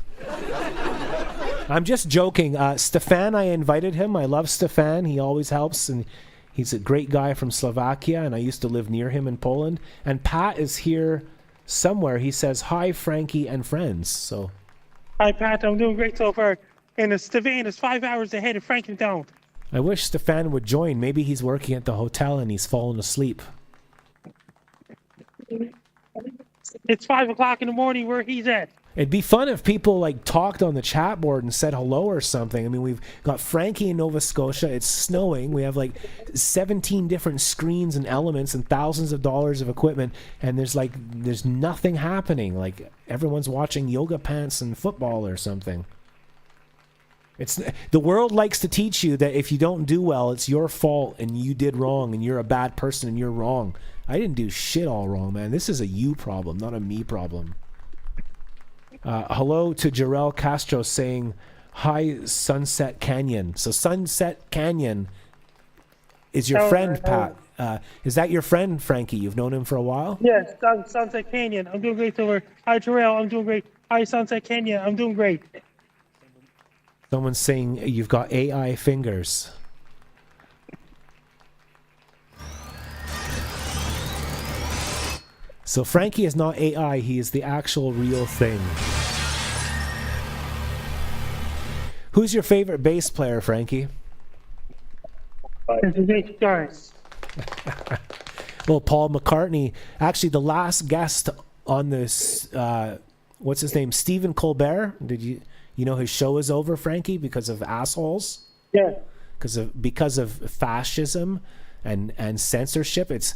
I'm just joking. Stefan, I invited him. I love Stefan. He always helps, and he's a great guy from Slovakia, and I used to live near him in Poland. And Pat is here somewhere. He says, hi, Frankie and friends. So Hi, Pat. I'm doing great so far. And Stefan is 5 hours ahead of Frankentown. I wish Stefan would join. Maybe he's working at the hotel and he's fallen asleep. It's 5 o'clock in the morning where he's at. It'd be fun if people like talked on the chat board and said hello or something. I mean, we've got Frankie in Nova Scotia. It's snowing. We have like 17 different screens and elements and thousands of dollars of equipment. And there's nothing happening. Like everyone's watching yoga pants and football or something. The world likes to teach you that if you don't do well, it's your fault and you did wrong and you're a bad person and you're wrong. I didn't do shit all wrong, man. This is a you problem, not a me problem. Hello to Jarrell Castro saying, hi, Sunset Canyon. So Sunset Canyon is your friend, Pat. Is that your friend, Frankie? You've known him for a while? Yes, Sunset Canyon. I'm doing great over. Hi, Jarrell. I'm doing great. Hi, Sunset Canyon. I'm doing great. Someone's saying you've got AI fingers. So Frankie is not AI, he is the actual real thing. Who's your favorite bass player, Frankie? Guys. Well, Paul McCartney. Actually, the last guest on this, what's his name? Stephen Colbert. You know his show is over, Frankie, because of assholes? Yeah. Because of fascism and censorship. It's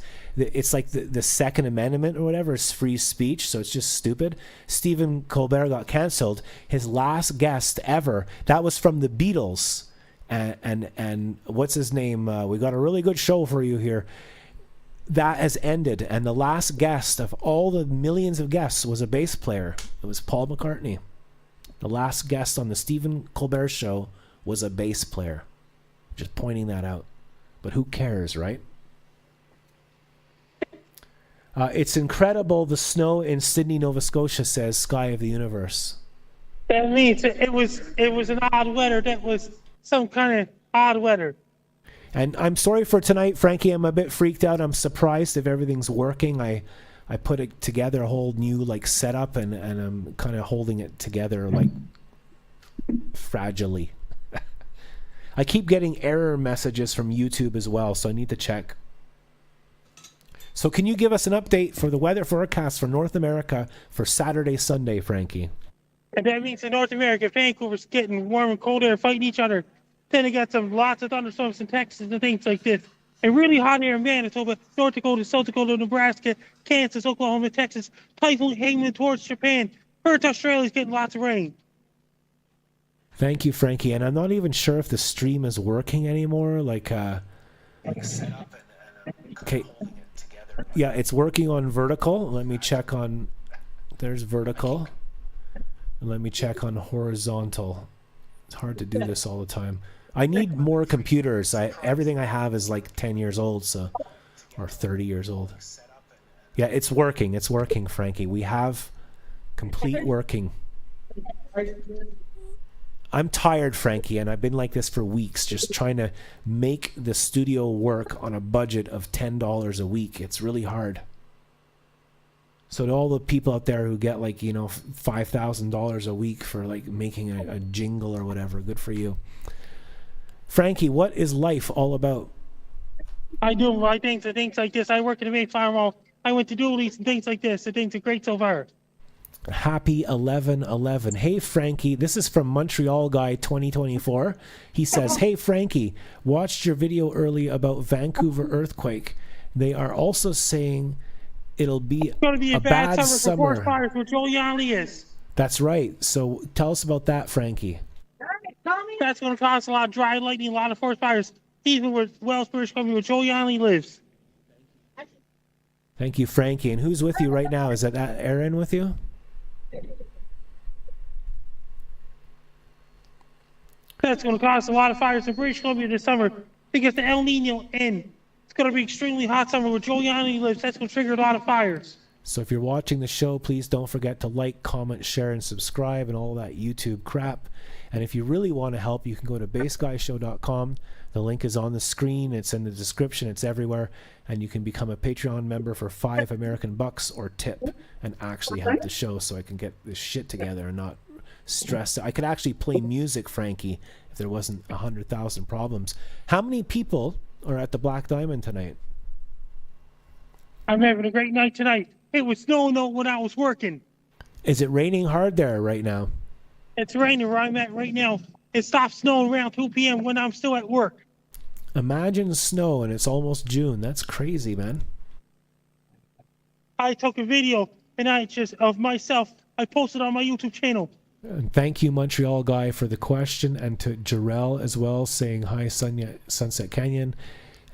like the Second Amendment or whatever. It's free speech, so it's just stupid. Stephen Colbert got canceled. His last guest ever, that was from the Beatles. And what's his name? We got a really good show for you here. That has ended, and the last guest of all the millions of guests was a bass player. It was Paul McCartney. The last guest on the Stephen Colbert show was a bass player. Just pointing that out. But who cares, right? It's incredible. The snow in Sydney, Nova Scotia, says Sky of the Universe. That means it was an odd weather. That was some kind of odd weather. And I'm sorry for tonight, Frankie. I'm a bit freaked out. I'm surprised if everything's working. I put it together, a whole new setup, and I'm kind of holding it together fragilely. I keep getting error messages from YouTube as well, so I need to check. So can you give us an update for the weather forecast for North America for Saturday, Sunday, Frankie? And that means in North America, Vancouver's getting warm and cold air fighting each other. Then they got lots of thunderstorms in Texas and things like this. And really hot air in Manitoba, North Dakota, South Dakota, Nebraska, Kansas, Oklahoma, Texas. Typhoon aiming towards Japan. Perth, Australia's getting lots of rain. Thank you, Frankie. And I'm not even sure if the stream is working anymore. Okay. Yeah, it's working on vertical. Let me check on... There's vertical. And let me check on horizontal. It's hard to do this all the time. I need more computers. Everything I have is 10 years old, or 30 years old. Yeah, it's working. It's working, Frankie. We have complete working. I'm tired, Frankie, and I've been like this for weeks, just trying to make the studio work on a budget of $10 a week. It's really hard. So to all the people out there who get $5,000 a week for making a jingle or whatever, good for you. Frankie, what is life all about? I do my things and things like this. I work in a maid farm hall. I went to dualies and things like this. The things are great so far. Happy 11/11. Hey, Frankie, this is from Montreal Guy 2024. He says, hey, Frankie, watched your video early about Vancouver earthquake. They are also saying it'll be, it's going to be a bad summer for forest fires, which Joel Yanley is. That's right. So tell us about that, Frankie. That's going to cause a lot of dry lightning, a lot of forest fires, even where Wells, British Columbia, where Joel Yanley lives. Thank you, Frankie. And who's with you right now? Is that Aaron with you? That's going to cause a lot of fires in British Columbia this summer because the El Nino ends. It's going to be extremely hot summer where Joel Yanni lives. That's going to trigger a lot of fires. So if you're watching the show, please don't forget to like, comment, share, and subscribe and all that YouTube crap. And if you really want to help, you can go to bassguyshow.com. The link is on the screen. It's in the description. It's everywhere. And you can become a Patreon member for $5 American bucks or tip and actually help the show so I can get this shit together and not stressed. I could actually play music, Frankie, if there wasn't 100,000 problems. How many people are at the Black Diamond tonight? I'm having a great night tonight. It was snowing though when I was working. Is it raining hard there right now? It's raining where I'm at right now. It stopped snowing around 2 p.m. when I'm still at work. Imagine snow and it's almost June. That's crazy, man. I took a video and of myself. I posted on my YouTube channel. And thank you, Montreal guy, for the question, and to Jarrell as well, saying hi, Sunset Canyon,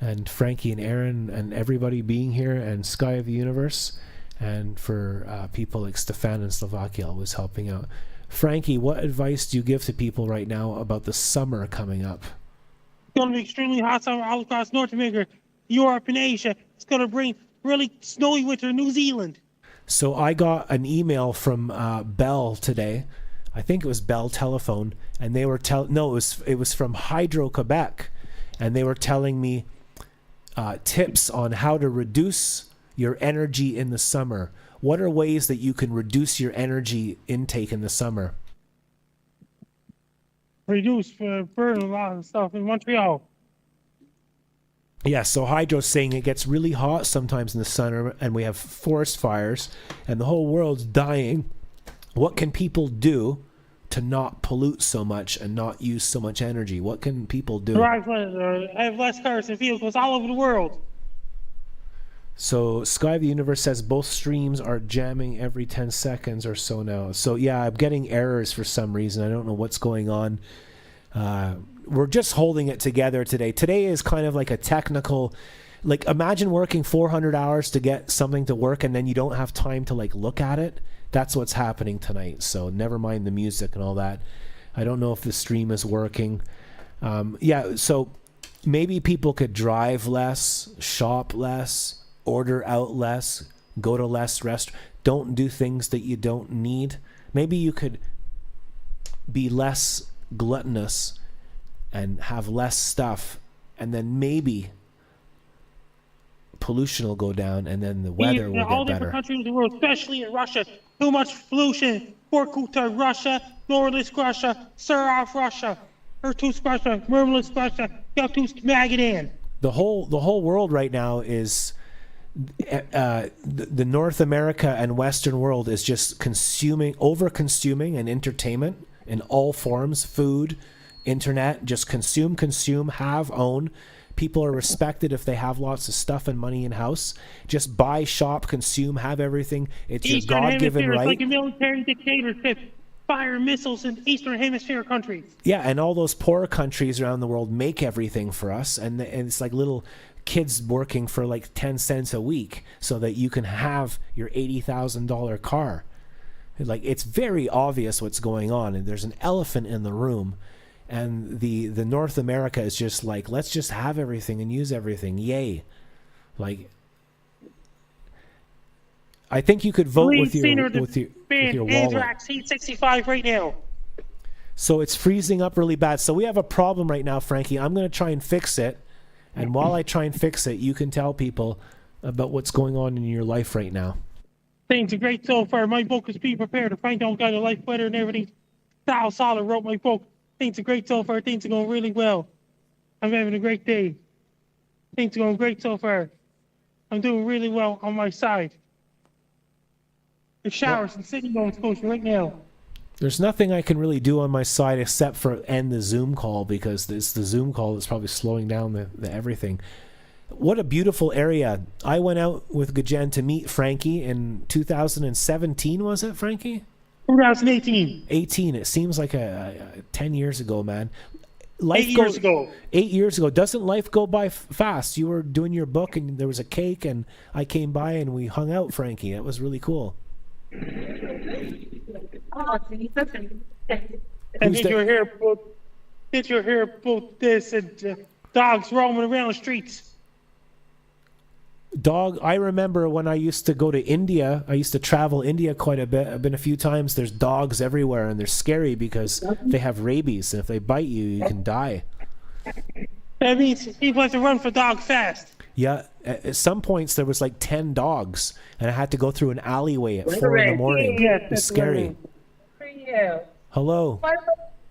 and Frankie and Aaron and everybody being here, and Sky of the Universe, and for people like Stefan in Slovakia always helping out. Frankie, what advice do you give to people right now about the summer coming up? It's going to be extremely hot summer all across North America, Europe, and Asia. It's going to bring really snowy winter in New Zealand. So I got an email from Bell today. I think it was Bell Telephone, and they were it was from Hydro Quebec, and they were telling me tips on how to reduce your energy in the summer. What are ways that you can reduce your energy intake in the summer? Reduce burn a lot of stuff in Montreal. Yeah, so Hydro's saying it gets really hot sometimes in the summer, and we have forest fires, and the whole world's dying. What can people do to not pollute so much and not use so much energy? What can people do? Drive less, have less cars and vehicles all over the world. So Sky of the Universe says both streams are jamming every 10 seconds or so now. So yeah, I'm getting errors for some reason. I don't know what's going on. We're just holding it together today. Today is kind of like a technical, like imagine working 400 hours to get something to work and then you don't have time to like look at it. That's what's happening tonight. So never mind the music and all that. I don't know if the stream is working. Yeah, so maybe people could drive less, shop less, order out less, go to less restaurants. Don't do things that you don't need. Maybe you could be less gluttonous and have less stuff, and then maybe pollution will go down, and then the weather will all get different better. countries in the world, especially in Russia, too much pollution. Vorkuta, Russia, Norlisk, Russia, Surov, Russia, Irkutsk, Russia, Murmansk, Russia, Yakutsk, Magadan. The whole world right now is the North America and Western world is just over-consuming and entertainment in all forms, food, internet, just consume, have, own. People are respected if they have lots of stuff and money in house. Just buy, shop, consume, have everything. It's your God-given right. It's like a military dictatorship. Fire missiles in Eastern Hemisphere countries. Yeah, and all those poor countries around the world make everything for us, and it's like little kids working for like 10 cents a week so that you can have your $80,000 car. Like, it's very obvious what's going on, and there's an elephant in the room, and the North America is just like, let's just have everything and use everything. Yay. Like, I think you could vote with your wallet. Anthrax Heat 65 right now. So it's freezing up really bad. So we have a problem right now, Frankie. I'm going to try and fix it. And while I try and fix it, you can tell people about what's going on in your life right now. Things are great so far. My book is Be Prepared to Find Out Guide to Life Better and everything. Sal Solid wrote my book. Things are great so far. Things are going really well. I'm having a great day. Things are going great so far. I'm doing really well on my side. The showers in Sydney, Nova Scotia right now. There's nothing I can really do on my side except for end the Zoom call, because it's the Zoom call that's probably slowing down the everything. What a beautiful area. I went out with Gajen to meet Frankie in 2017, was it, Frankie? 2018. 18. It seems like 10 years ago, man. 8 years ago. 8 years ago. Doesn't life go by fast? You were doing your book and there was a cake and I came by and we hung out, Frankie. It was really cool. And did you hear about this and dogs roaming around the streets? Dog, I remember when I used to go to India, I used to travel India quite a bit. I've been a few times. There's dogs everywhere and they're scary because they have rabies. And if they bite you, you can die. That means people have to run for dog fast. Yeah, at some points there was like 10 dogs and I had to go through an alleyway at 4 in the morning. It's scary. Hello. What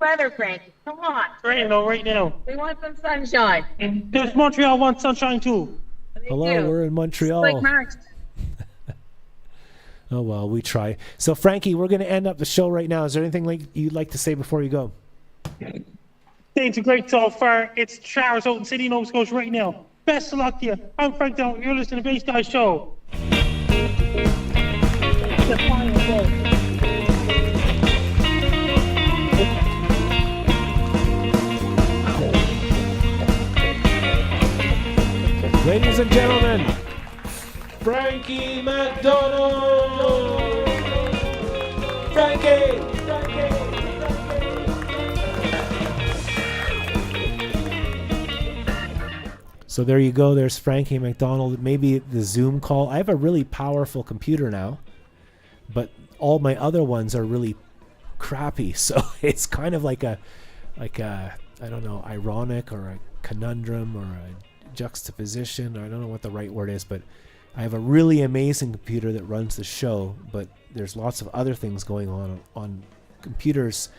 weather, Frank? Come on. Right now, right now. We want some sunshine. And there's Montreal wants sunshine too. They Hello, do. we're in Montreal. Like March. Oh, well, we try. So, Frankie, we're going to end up the show right now. Is there anything you'd like to say before you go? Things are great so far. It's showers out in Sydney, Nova Scotia right now. Best of luck to you. I'm Frank Down. You're listening to Bass Guy Show. The final day. Ladies and gentlemen, Frankie McDonald! Frankie! So there you go. There's Frankie McDonald. Maybe the Zoom call. I have a really powerful computer now, but all my other ones are really crappy. So it's kind of like a I don't know, ironic or a conundrum or a juxtaposition. I don't know what the right word is, but I have a really amazing computer that runs the show, but there's lots of other things going on computers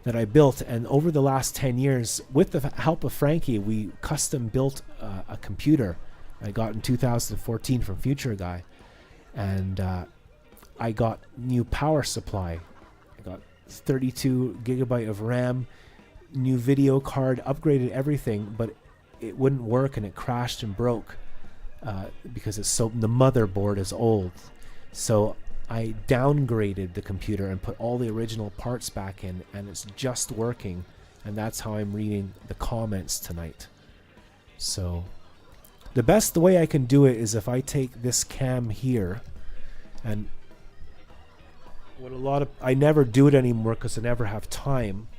that I built. And over the last 10 years, with the help of Frankie, we custom built a computer I got in 2014 from Future Guy. And I got new power supply. I got 32 gigabyte of RAM, new video card, upgraded everything, but it wouldn't work and it crashed and broke because the motherboard is old. So I downgraded the computer and put all the original parts back in, and it's just working, and that's how I'm reading the comments tonight. So the way I can do it is if I take this cam here, and I never do it anymore because I never have time.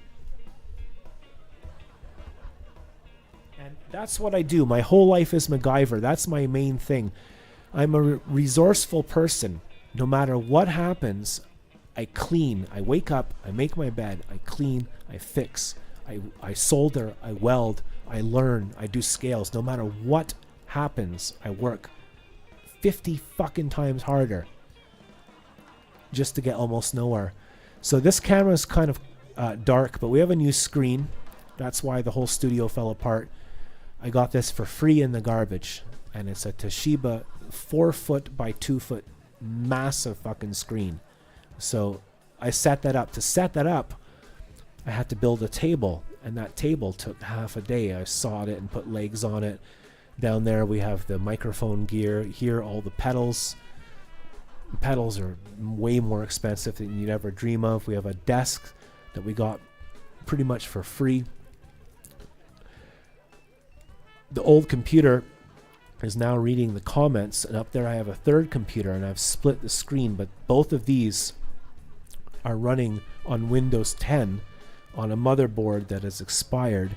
That's what I do. My whole life is MacGyver. That's my main thing. I'm a resourceful person. No matter what happens, I clean. I wake up, I make my bed, I clean, I fix, I solder, I weld, I learn, I do scales. No matter what happens, I work 50 fucking times harder just to get almost nowhere. So this camera is kind of dark, but we have a new screen. That's why the whole studio fell apart. I got this for free in the garbage, and it's a Toshiba 4-foot by 2-foot massive fucking screen. So I set that up. To set that up, I had to build a table, and that table took half a day. I sawed it and put legs on it. Down there we have the microphone gear. Here all the pedals. Pedals are way more expensive than you'd ever dream of. We have a desk that we got pretty much for free. The old computer is now reading the comments, and up there I have a third computer, and I've split the screen, but both of these are running on Windows 10 on a motherboard that has expired,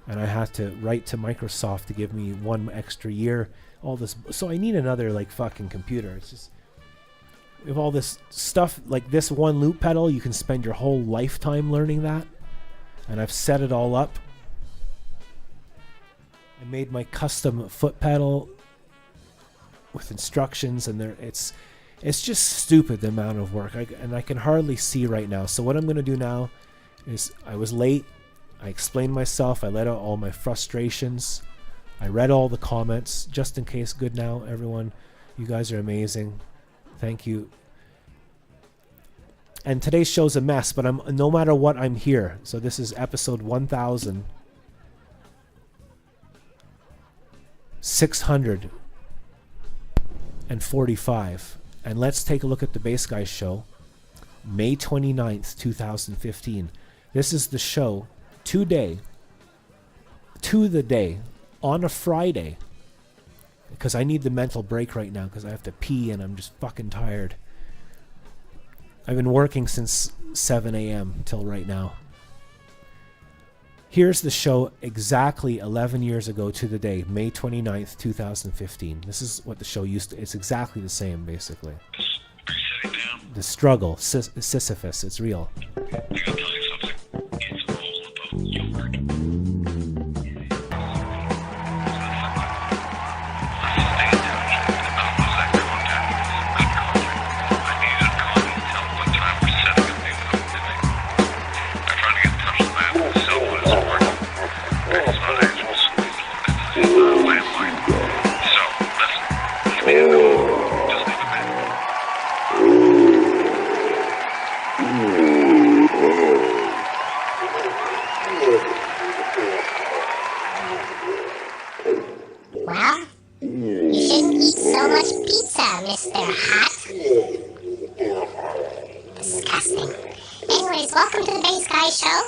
and I had to write to Microsoft to give me 1 extra year. All this, so I need another fucking computer. It's just, with all this stuff, like this one loop pedal, you can spend your whole lifetime learning that, and I've set it all up. I made my custom foot pedal with instructions, and it's just stupid the amount of work, and I can hardly see right now. So what I'm going to do now is, I was late, I explained myself, I let out all my frustrations, I read all the comments, just in case. Good now, everyone. You guys are amazing. Thank you. And today's show's a mess, but no matter what, I'm here. So this is episode 1645, and let's take a look at the Bass Guys show, May 29th, 2015. This is the show to the day, on a Friday, because I need the mental break right now because I have to pee and I'm just fucking tired. I've been working since 7 a.m. till right now. Here's the show exactly 11 years ago to the day, May 29th, 2015. This is what the show used to... It's exactly the same, basically. The struggle, Sisyphus, it's real. I gotta tell you something. It's all about your work. to the Bass Guy Show.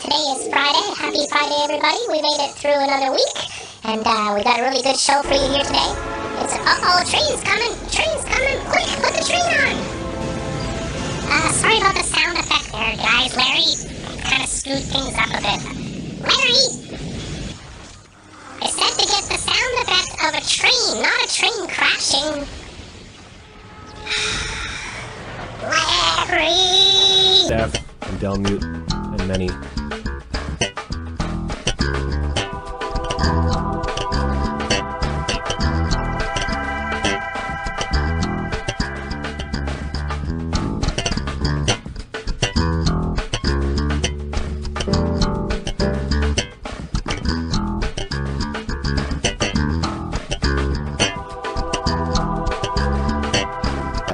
Today is Friday. Happy Friday, everybody. We made it through another week, and we got a really good show for you here today. It's uh-oh, train's coming. Train's coming. Quick, put the train on. Sorry about the sound effect there, guys. Larry kind of screwed things up a bit. Larry! I said to get the sound effect of a train, not a train crashing. Larry! Dev and Del Mute and many.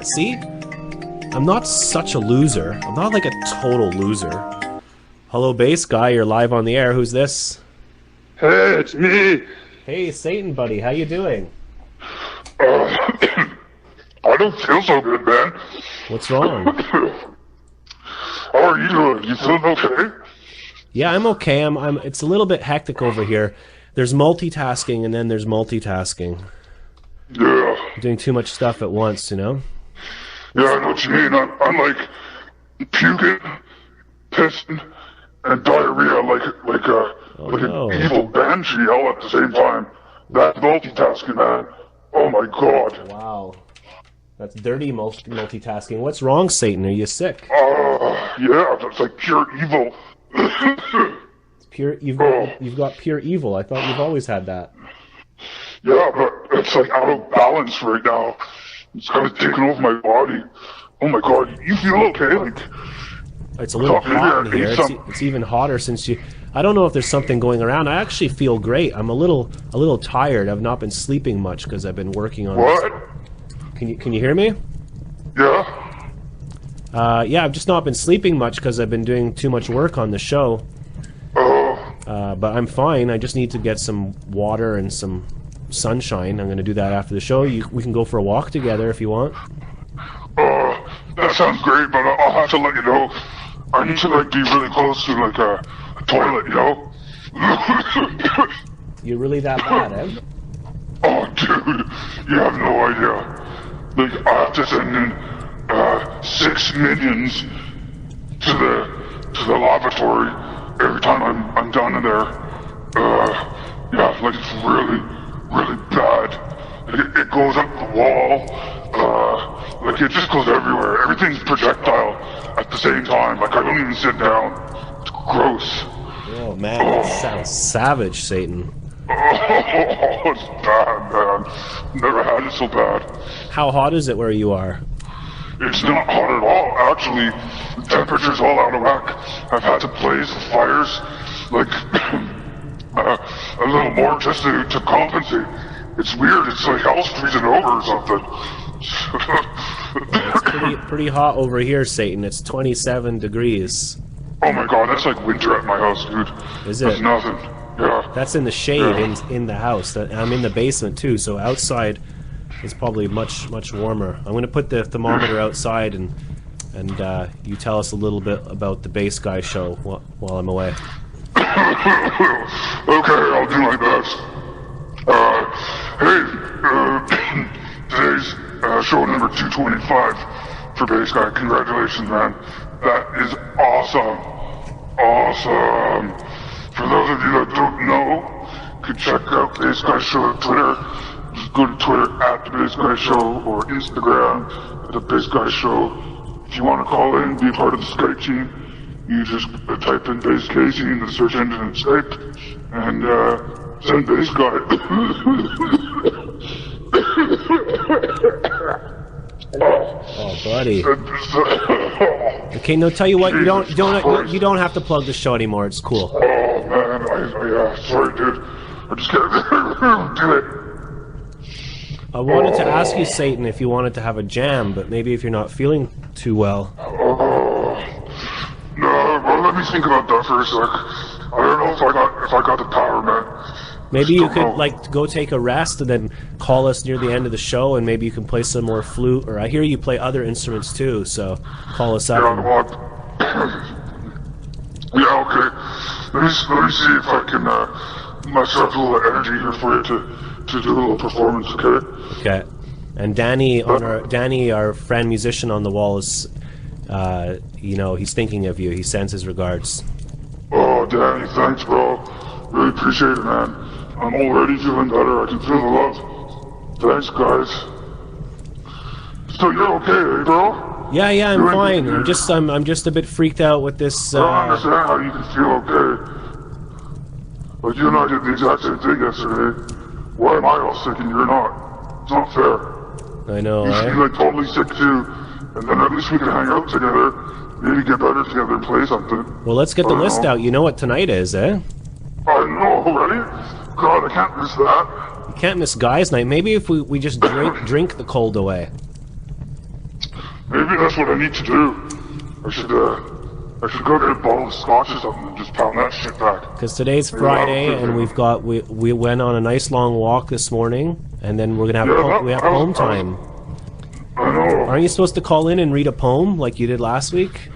See? I'm not such a loser. I'm not like a total loser. Hello, Bass Guy. You're live on the air. Who's this? Hey, it's me. Hey, Satan, buddy. How you doing? I don't feel so good, man. What's wrong? How are you doing? You feeling okay? Yeah, I'm okay. I'm. It's a little bit hectic over here. There's multitasking, and then there's multitasking. Yeah. I'm doing too much stuff at once, you know? Yeah, I know what you mean. I'm like puking, pissing, and diarrhea like an evil banshee all at the same time. That's multitasking, man. Oh my god. Wow. That's dirty multitasking. What's wrong, Satan? Are you sick? Yeah, that's like pure evil. It's pure. You've got pure evil. I thought you've always had that. Yeah, but it's like out of balance right now. It's kind of taking over my body. Oh my god, you feel okay? Like it's a little hot in here. It's even hotter since you. I don't know if there's something going around. I actually feel great. I'm a little tired. I've not been sleeping much because I've been working on. What? Can you hear me? Yeah. Yeah, I've just not been sleeping much because I've been doing too much work on the show. But I'm fine. I just need to get some water and some sunshine. I'm going to do that after the show. We can go for a walk together if you want. That sounds great, but I'll have to let you know. I need to like be really close to like a toilet, you know? You're really that bad, eh? Oh, dude, you have no idea. Like, I have to send in 6 minions to the lavatory every time I'm down in there. Yeah, like it's really bad. Like, it goes up the wall. Like it just goes everywhere. Everything's projectile at the same time. Like I don't even sit down. It's gross. Oh man, that sounds savage, Satan. Oh, it's bad, man. Never had it so bad. How hot is it where you are? It's not hot at all. Actually, the temperature's all out of whack. I've had to blaze the fires like a little more just to compensate. It's weird. It's like hell's freezing over or something. It's pretty hot over here, Satan. It's 27 degrees. Oh my god, that's like winter at my house, dude. Is it? That's nothing. Yeah. That's in the shade in the house. I'm in the basement too, so outside is probably much warmer. I'm gonna put the thermometer outside and you tell us a little bit about the Bass Guy show while I'm away. Okay, I'll do my best. Hey, today's show number 225 for Bass Guy. Congratulations, man. That is awesome. Awesome. For those of you that don't know, you can check out Bass Guy Show on Twitter. Just go to Twitter at The Bass Guy Show or Instagram at The Bass Guy Show. If you want to call in, be a part of the Skype team, you just type in Bass Casey in the search engine and Skype, and send Bass Guy. Oh, buddy. Okay, no. Tell you what, you don't have to plug the show anymore. It's cool. Oh man, sorry, dude. I just can't do it. I wanted to ask you, Satan, if you wanted to have a jam, but maybe if you're not feeling too well. No, well, let me think about that for a sec. I don't know if I got the power, man. Maybe you could like go take a rest and then call us near the end of the show, and maybe you can play some more flute. Or I hear you play other instruments too, so call us up. Yeah, let me see if I can muster up a little energy here for you to do a little performance, okay? Okay. And Danny, our friend musician on the wall is, he's thinking of you. He sends his regards. Oh, Danny, thanks, bro. Really appreciate it, man. I'm already feeling better. I can feel the love. Thanks, guys. So you're okay, eh, bro? Yeah, I'm fine. I'm just a bit freaked out with this. I don't understand how you can feel okay. Like you and I did the exact same thing yesterday. Why am I all sick and you're not? It's not fair. I know, You should be like totally sick too, and then at least we can hang out together. Maybe get better together and play something. Well, let's get the list out. You know what tonight is, eh? I know already. God, I can't miss that. You can't miss guys' night. Maybe if we just drink the cold away. Maybe that's what I need to do. I should go get a bottle of scotch or something and just pound that shit back. Because today's Friday, and we went on a nice long walk this morning, and then we're gonna have poem time. I know. Aren't you supposed to call in and read a poem like you did last week?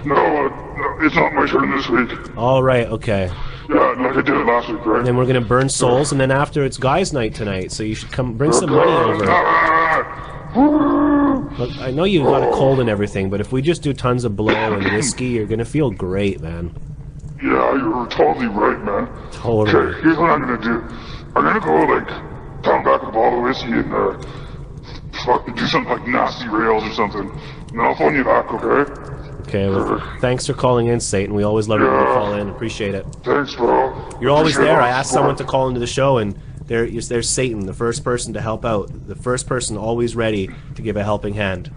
No, it's not my turn this week. All right, okay. Yeah, like I did it last week, right? And then we're gonna burn souls, and then after it's guys' night tonight, so you should come bring some money over. Look, I know you got a cold and everything, but if we just do tons of blow and whiskey, you're gonna feel great, man. Yeah, you're totally right, man. Totally. Okay, here's what I'm gonna do. I'm gonna go, pound back a bottle of whiskey and, do something like nasty rails or something. And then I'll phone you back, okay? Okay, well, thanks for calling in, Satan. We always love it when you call in. Appreciate it. Thanks, bro. You're always there. I asked someone to call into the show, and there's Satan, the first person to help out. The first person always ready to give a helping hand.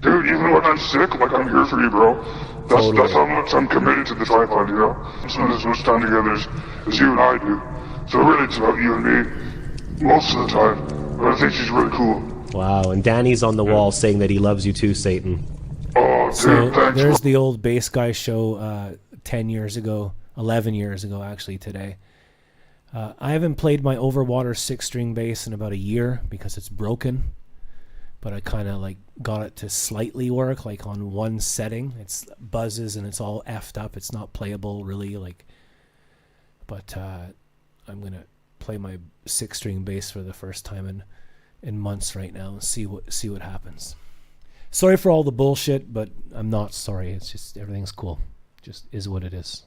Dude, even when I'm sick, I'm here for you, bro. That's how much I'm committed to the tripod, you know? I spend as much time together as you and I do. So really it's about you and me, most of the time. But I think she's really cool. Wow, and Danny's on the wall saying that he loves you too, Satan. Oh, dude, so thanks. there's the old bass guy show 10 years ago, 11 years ago actually today. I haven't played my Overwater 6-string bass in about a year because it's broken, but I kind of got it to slightly work, on one setting. It's buzzes and it's all effed up. It's not playable really, but I'm gonna play my 6-string bass for the first time in months right now and see what happens. Sorry for all the bullshit, but I'm not sorry. It's just everything's cool. Just is what it is.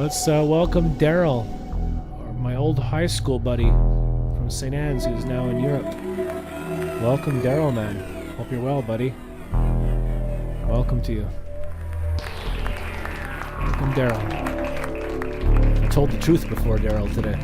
Let's welcome Daryl, my old high school buddy from St. Anne's, who's now in Europe. Welcome, Daryl, man. Hope you're well, buddy. Welcome to you. Welcome, Daryl. I told the truth before Daryl today.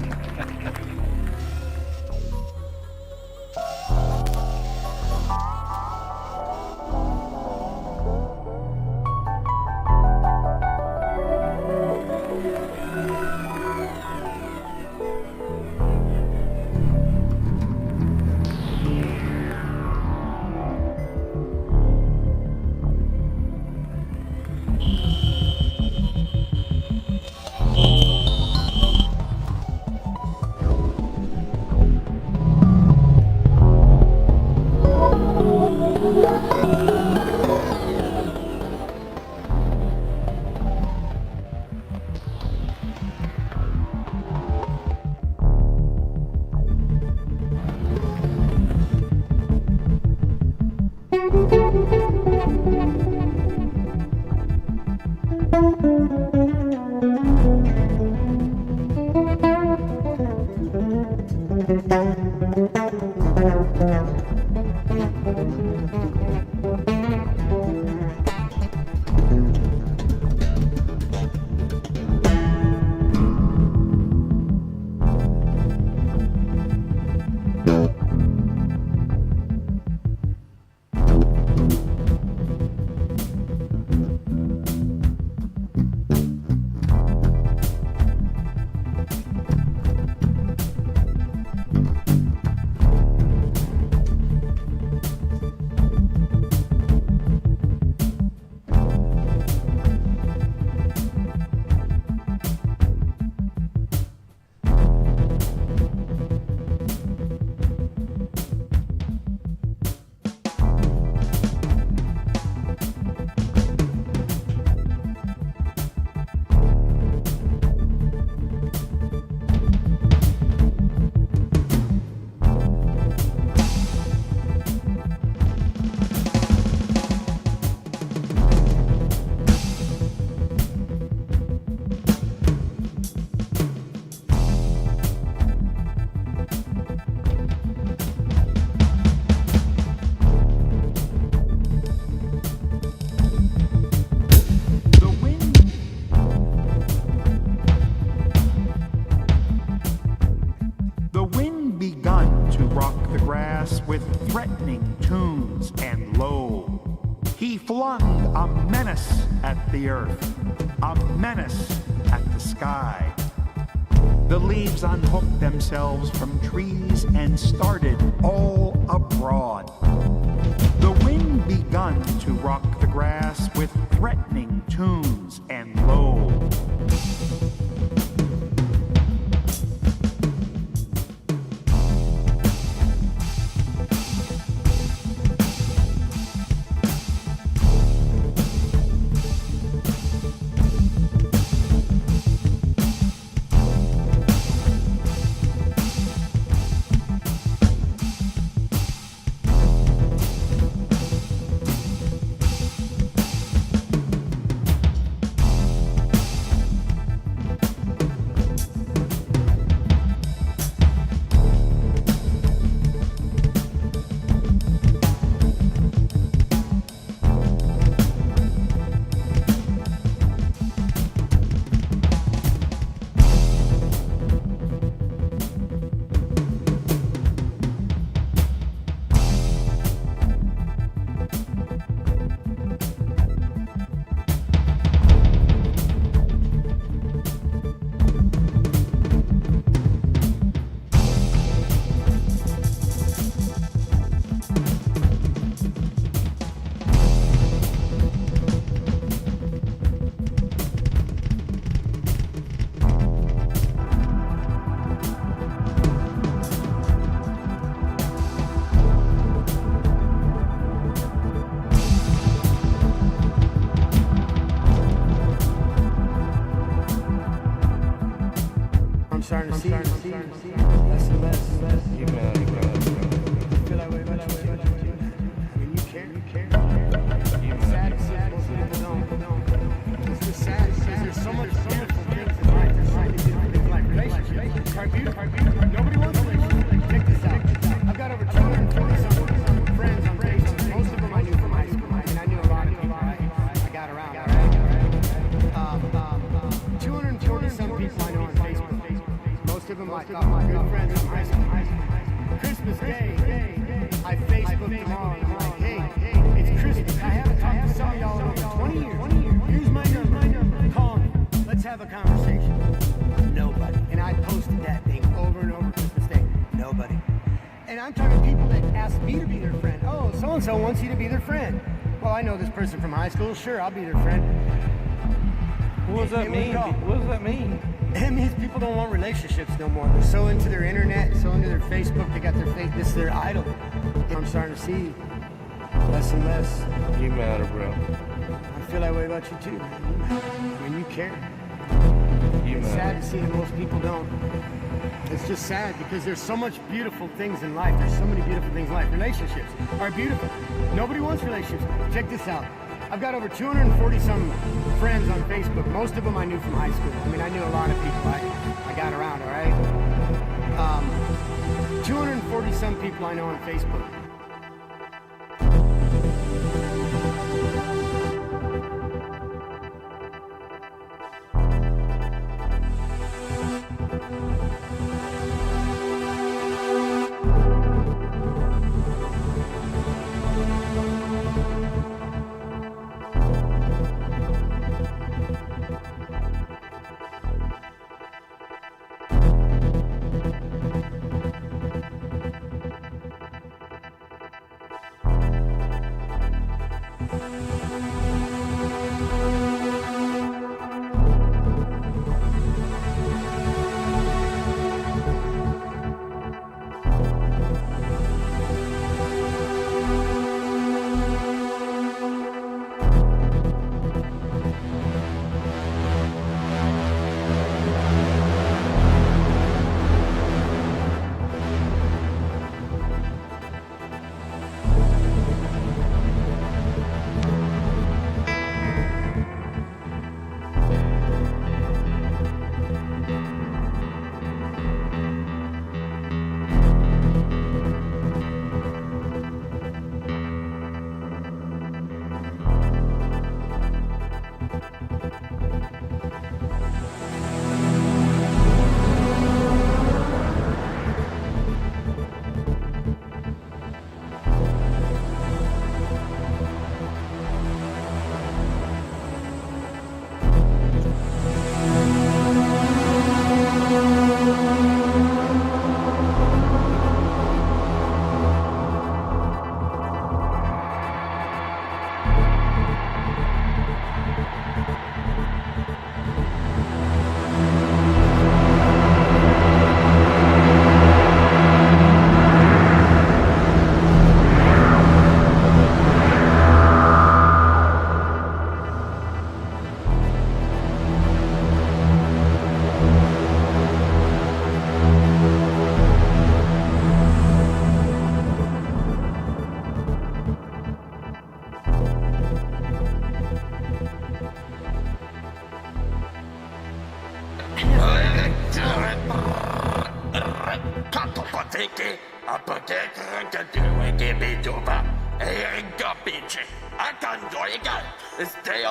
with threatening tunes and low. He flung a menace at the earth, a menace at the sky. The leaves unhooked themselves from trees and started all abroad. The wind begun to rock the grass with threatening tunes and low. starting to see less and less. You feel that way about you too. When you care. It's sad to see that most people don't. It's just sad because there's so much beautiful things in life. There's so many beautiful things in life. Relationships are beautiful. Nobody wants relationships. Check this out. I've got over 240-some friends on Facebook. Most of them I knew from high school. I mean, I knew a lot of people. I got around, all right? 240-some people I know on Facebook. Most of them I thought were good friends from high school. Christmas Day, I Facebooked them all, and I'm like, hey, it's Christmas. I haven't talked to some of y'all in over 20 years. Here's my number. Call me. Let's have a conversation. Nobody. And I posted that thing over and over Christmas Day. Nobody. And I'm talking to people that ask me to be their friend. Oh, so-and-so wants you to be their friend. Well, I know this person from high school. Sure, I'll be their friend. What does that mean? What does that mean? It means people don't want relationships no more. They're so into their internet, so into their Facebook, they got their this is their idol. I'm starting to see less and less. You matter, bro. I feel that way about you too. When you care. It's sad to see that most people don't. It's just sad because there's so much beautiful things in life. There's so many beautiful things in life. Relationships are beautiful. Nobody wants relationships. Check this out. I've got over 240-some friends on Facebook. Most of them I knew from high school. I mean, I knew a lot of people. I got around, all right? 240-some people I know on Facebook. Tiki, a peut-être que tu es Kibituba, et Gapichi, a Kandoiga, stay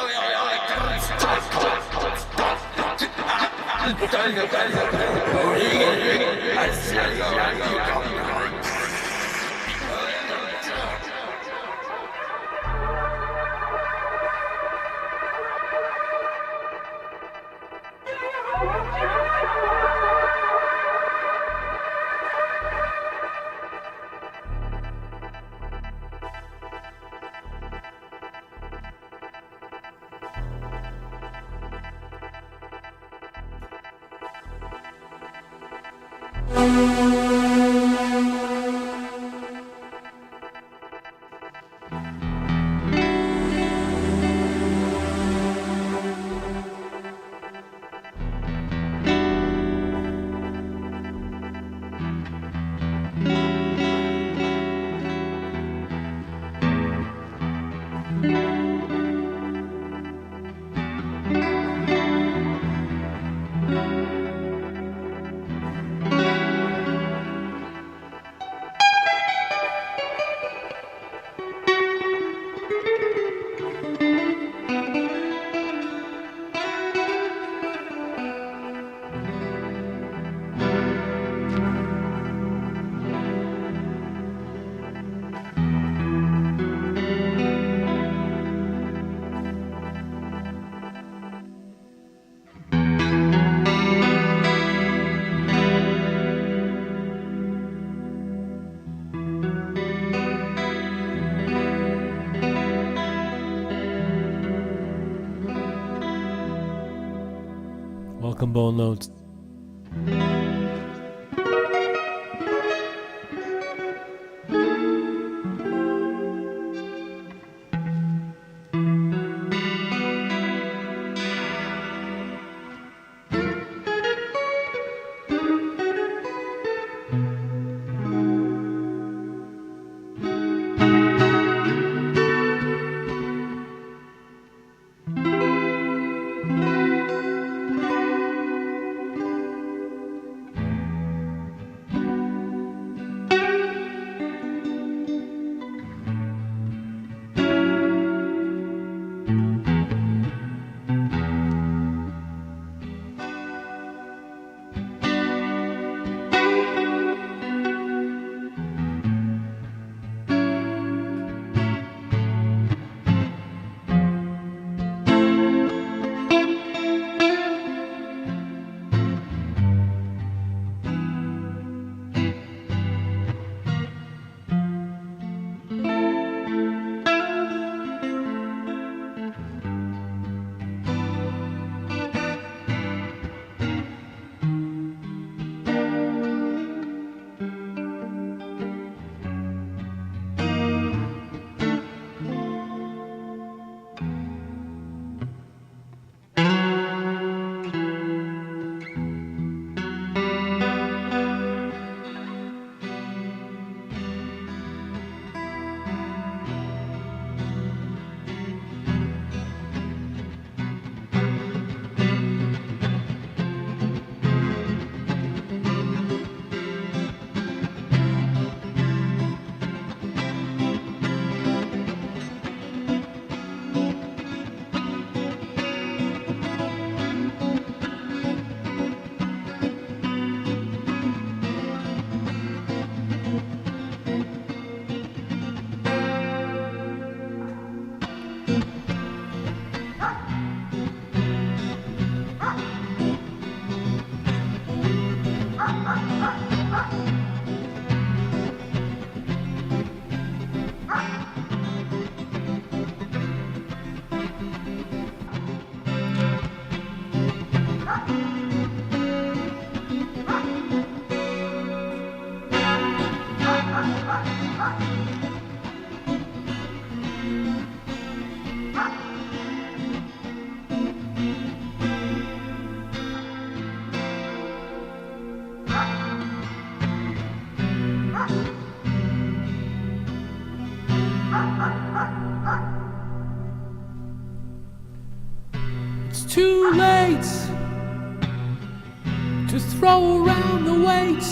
Welcome, Bone Loads. Too late to throw around the weight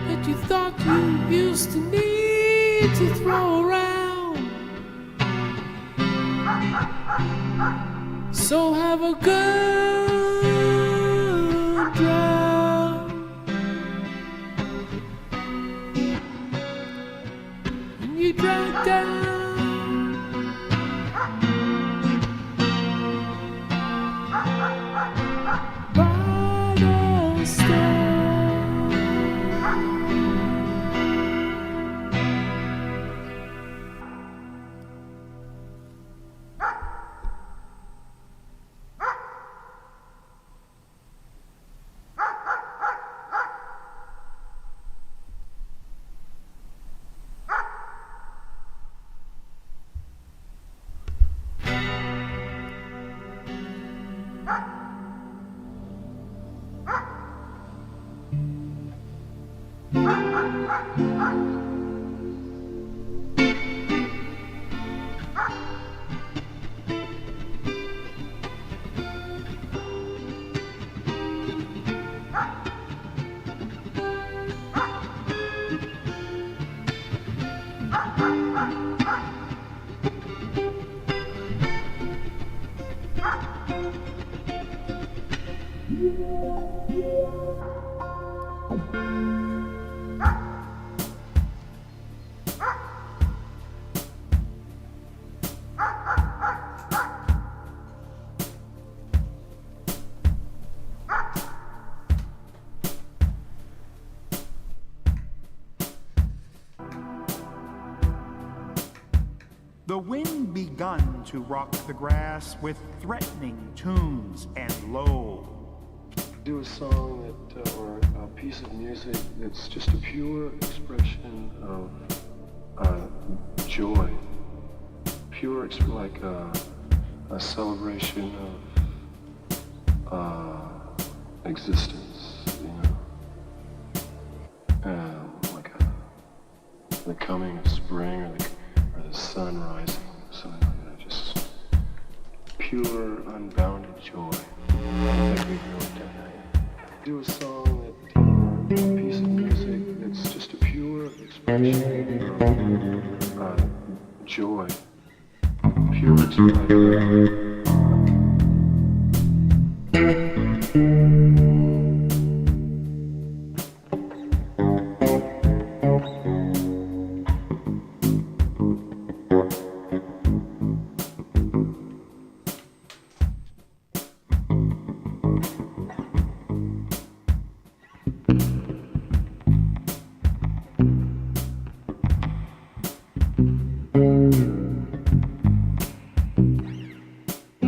that you thought you used to need to throw around. So have a good job. And you drag down The wind begun to rock the grass with threatening tunes and low. do a song that, or a piece of music that's just a pure expression of joy, pure, like a celebration of existence, you know, like the coming of spring or the sun rising, something like that, just pure, unbounded joy. I think we've really done that. Do a song that, a piece of music that's just a pure expression of joy, pure expression.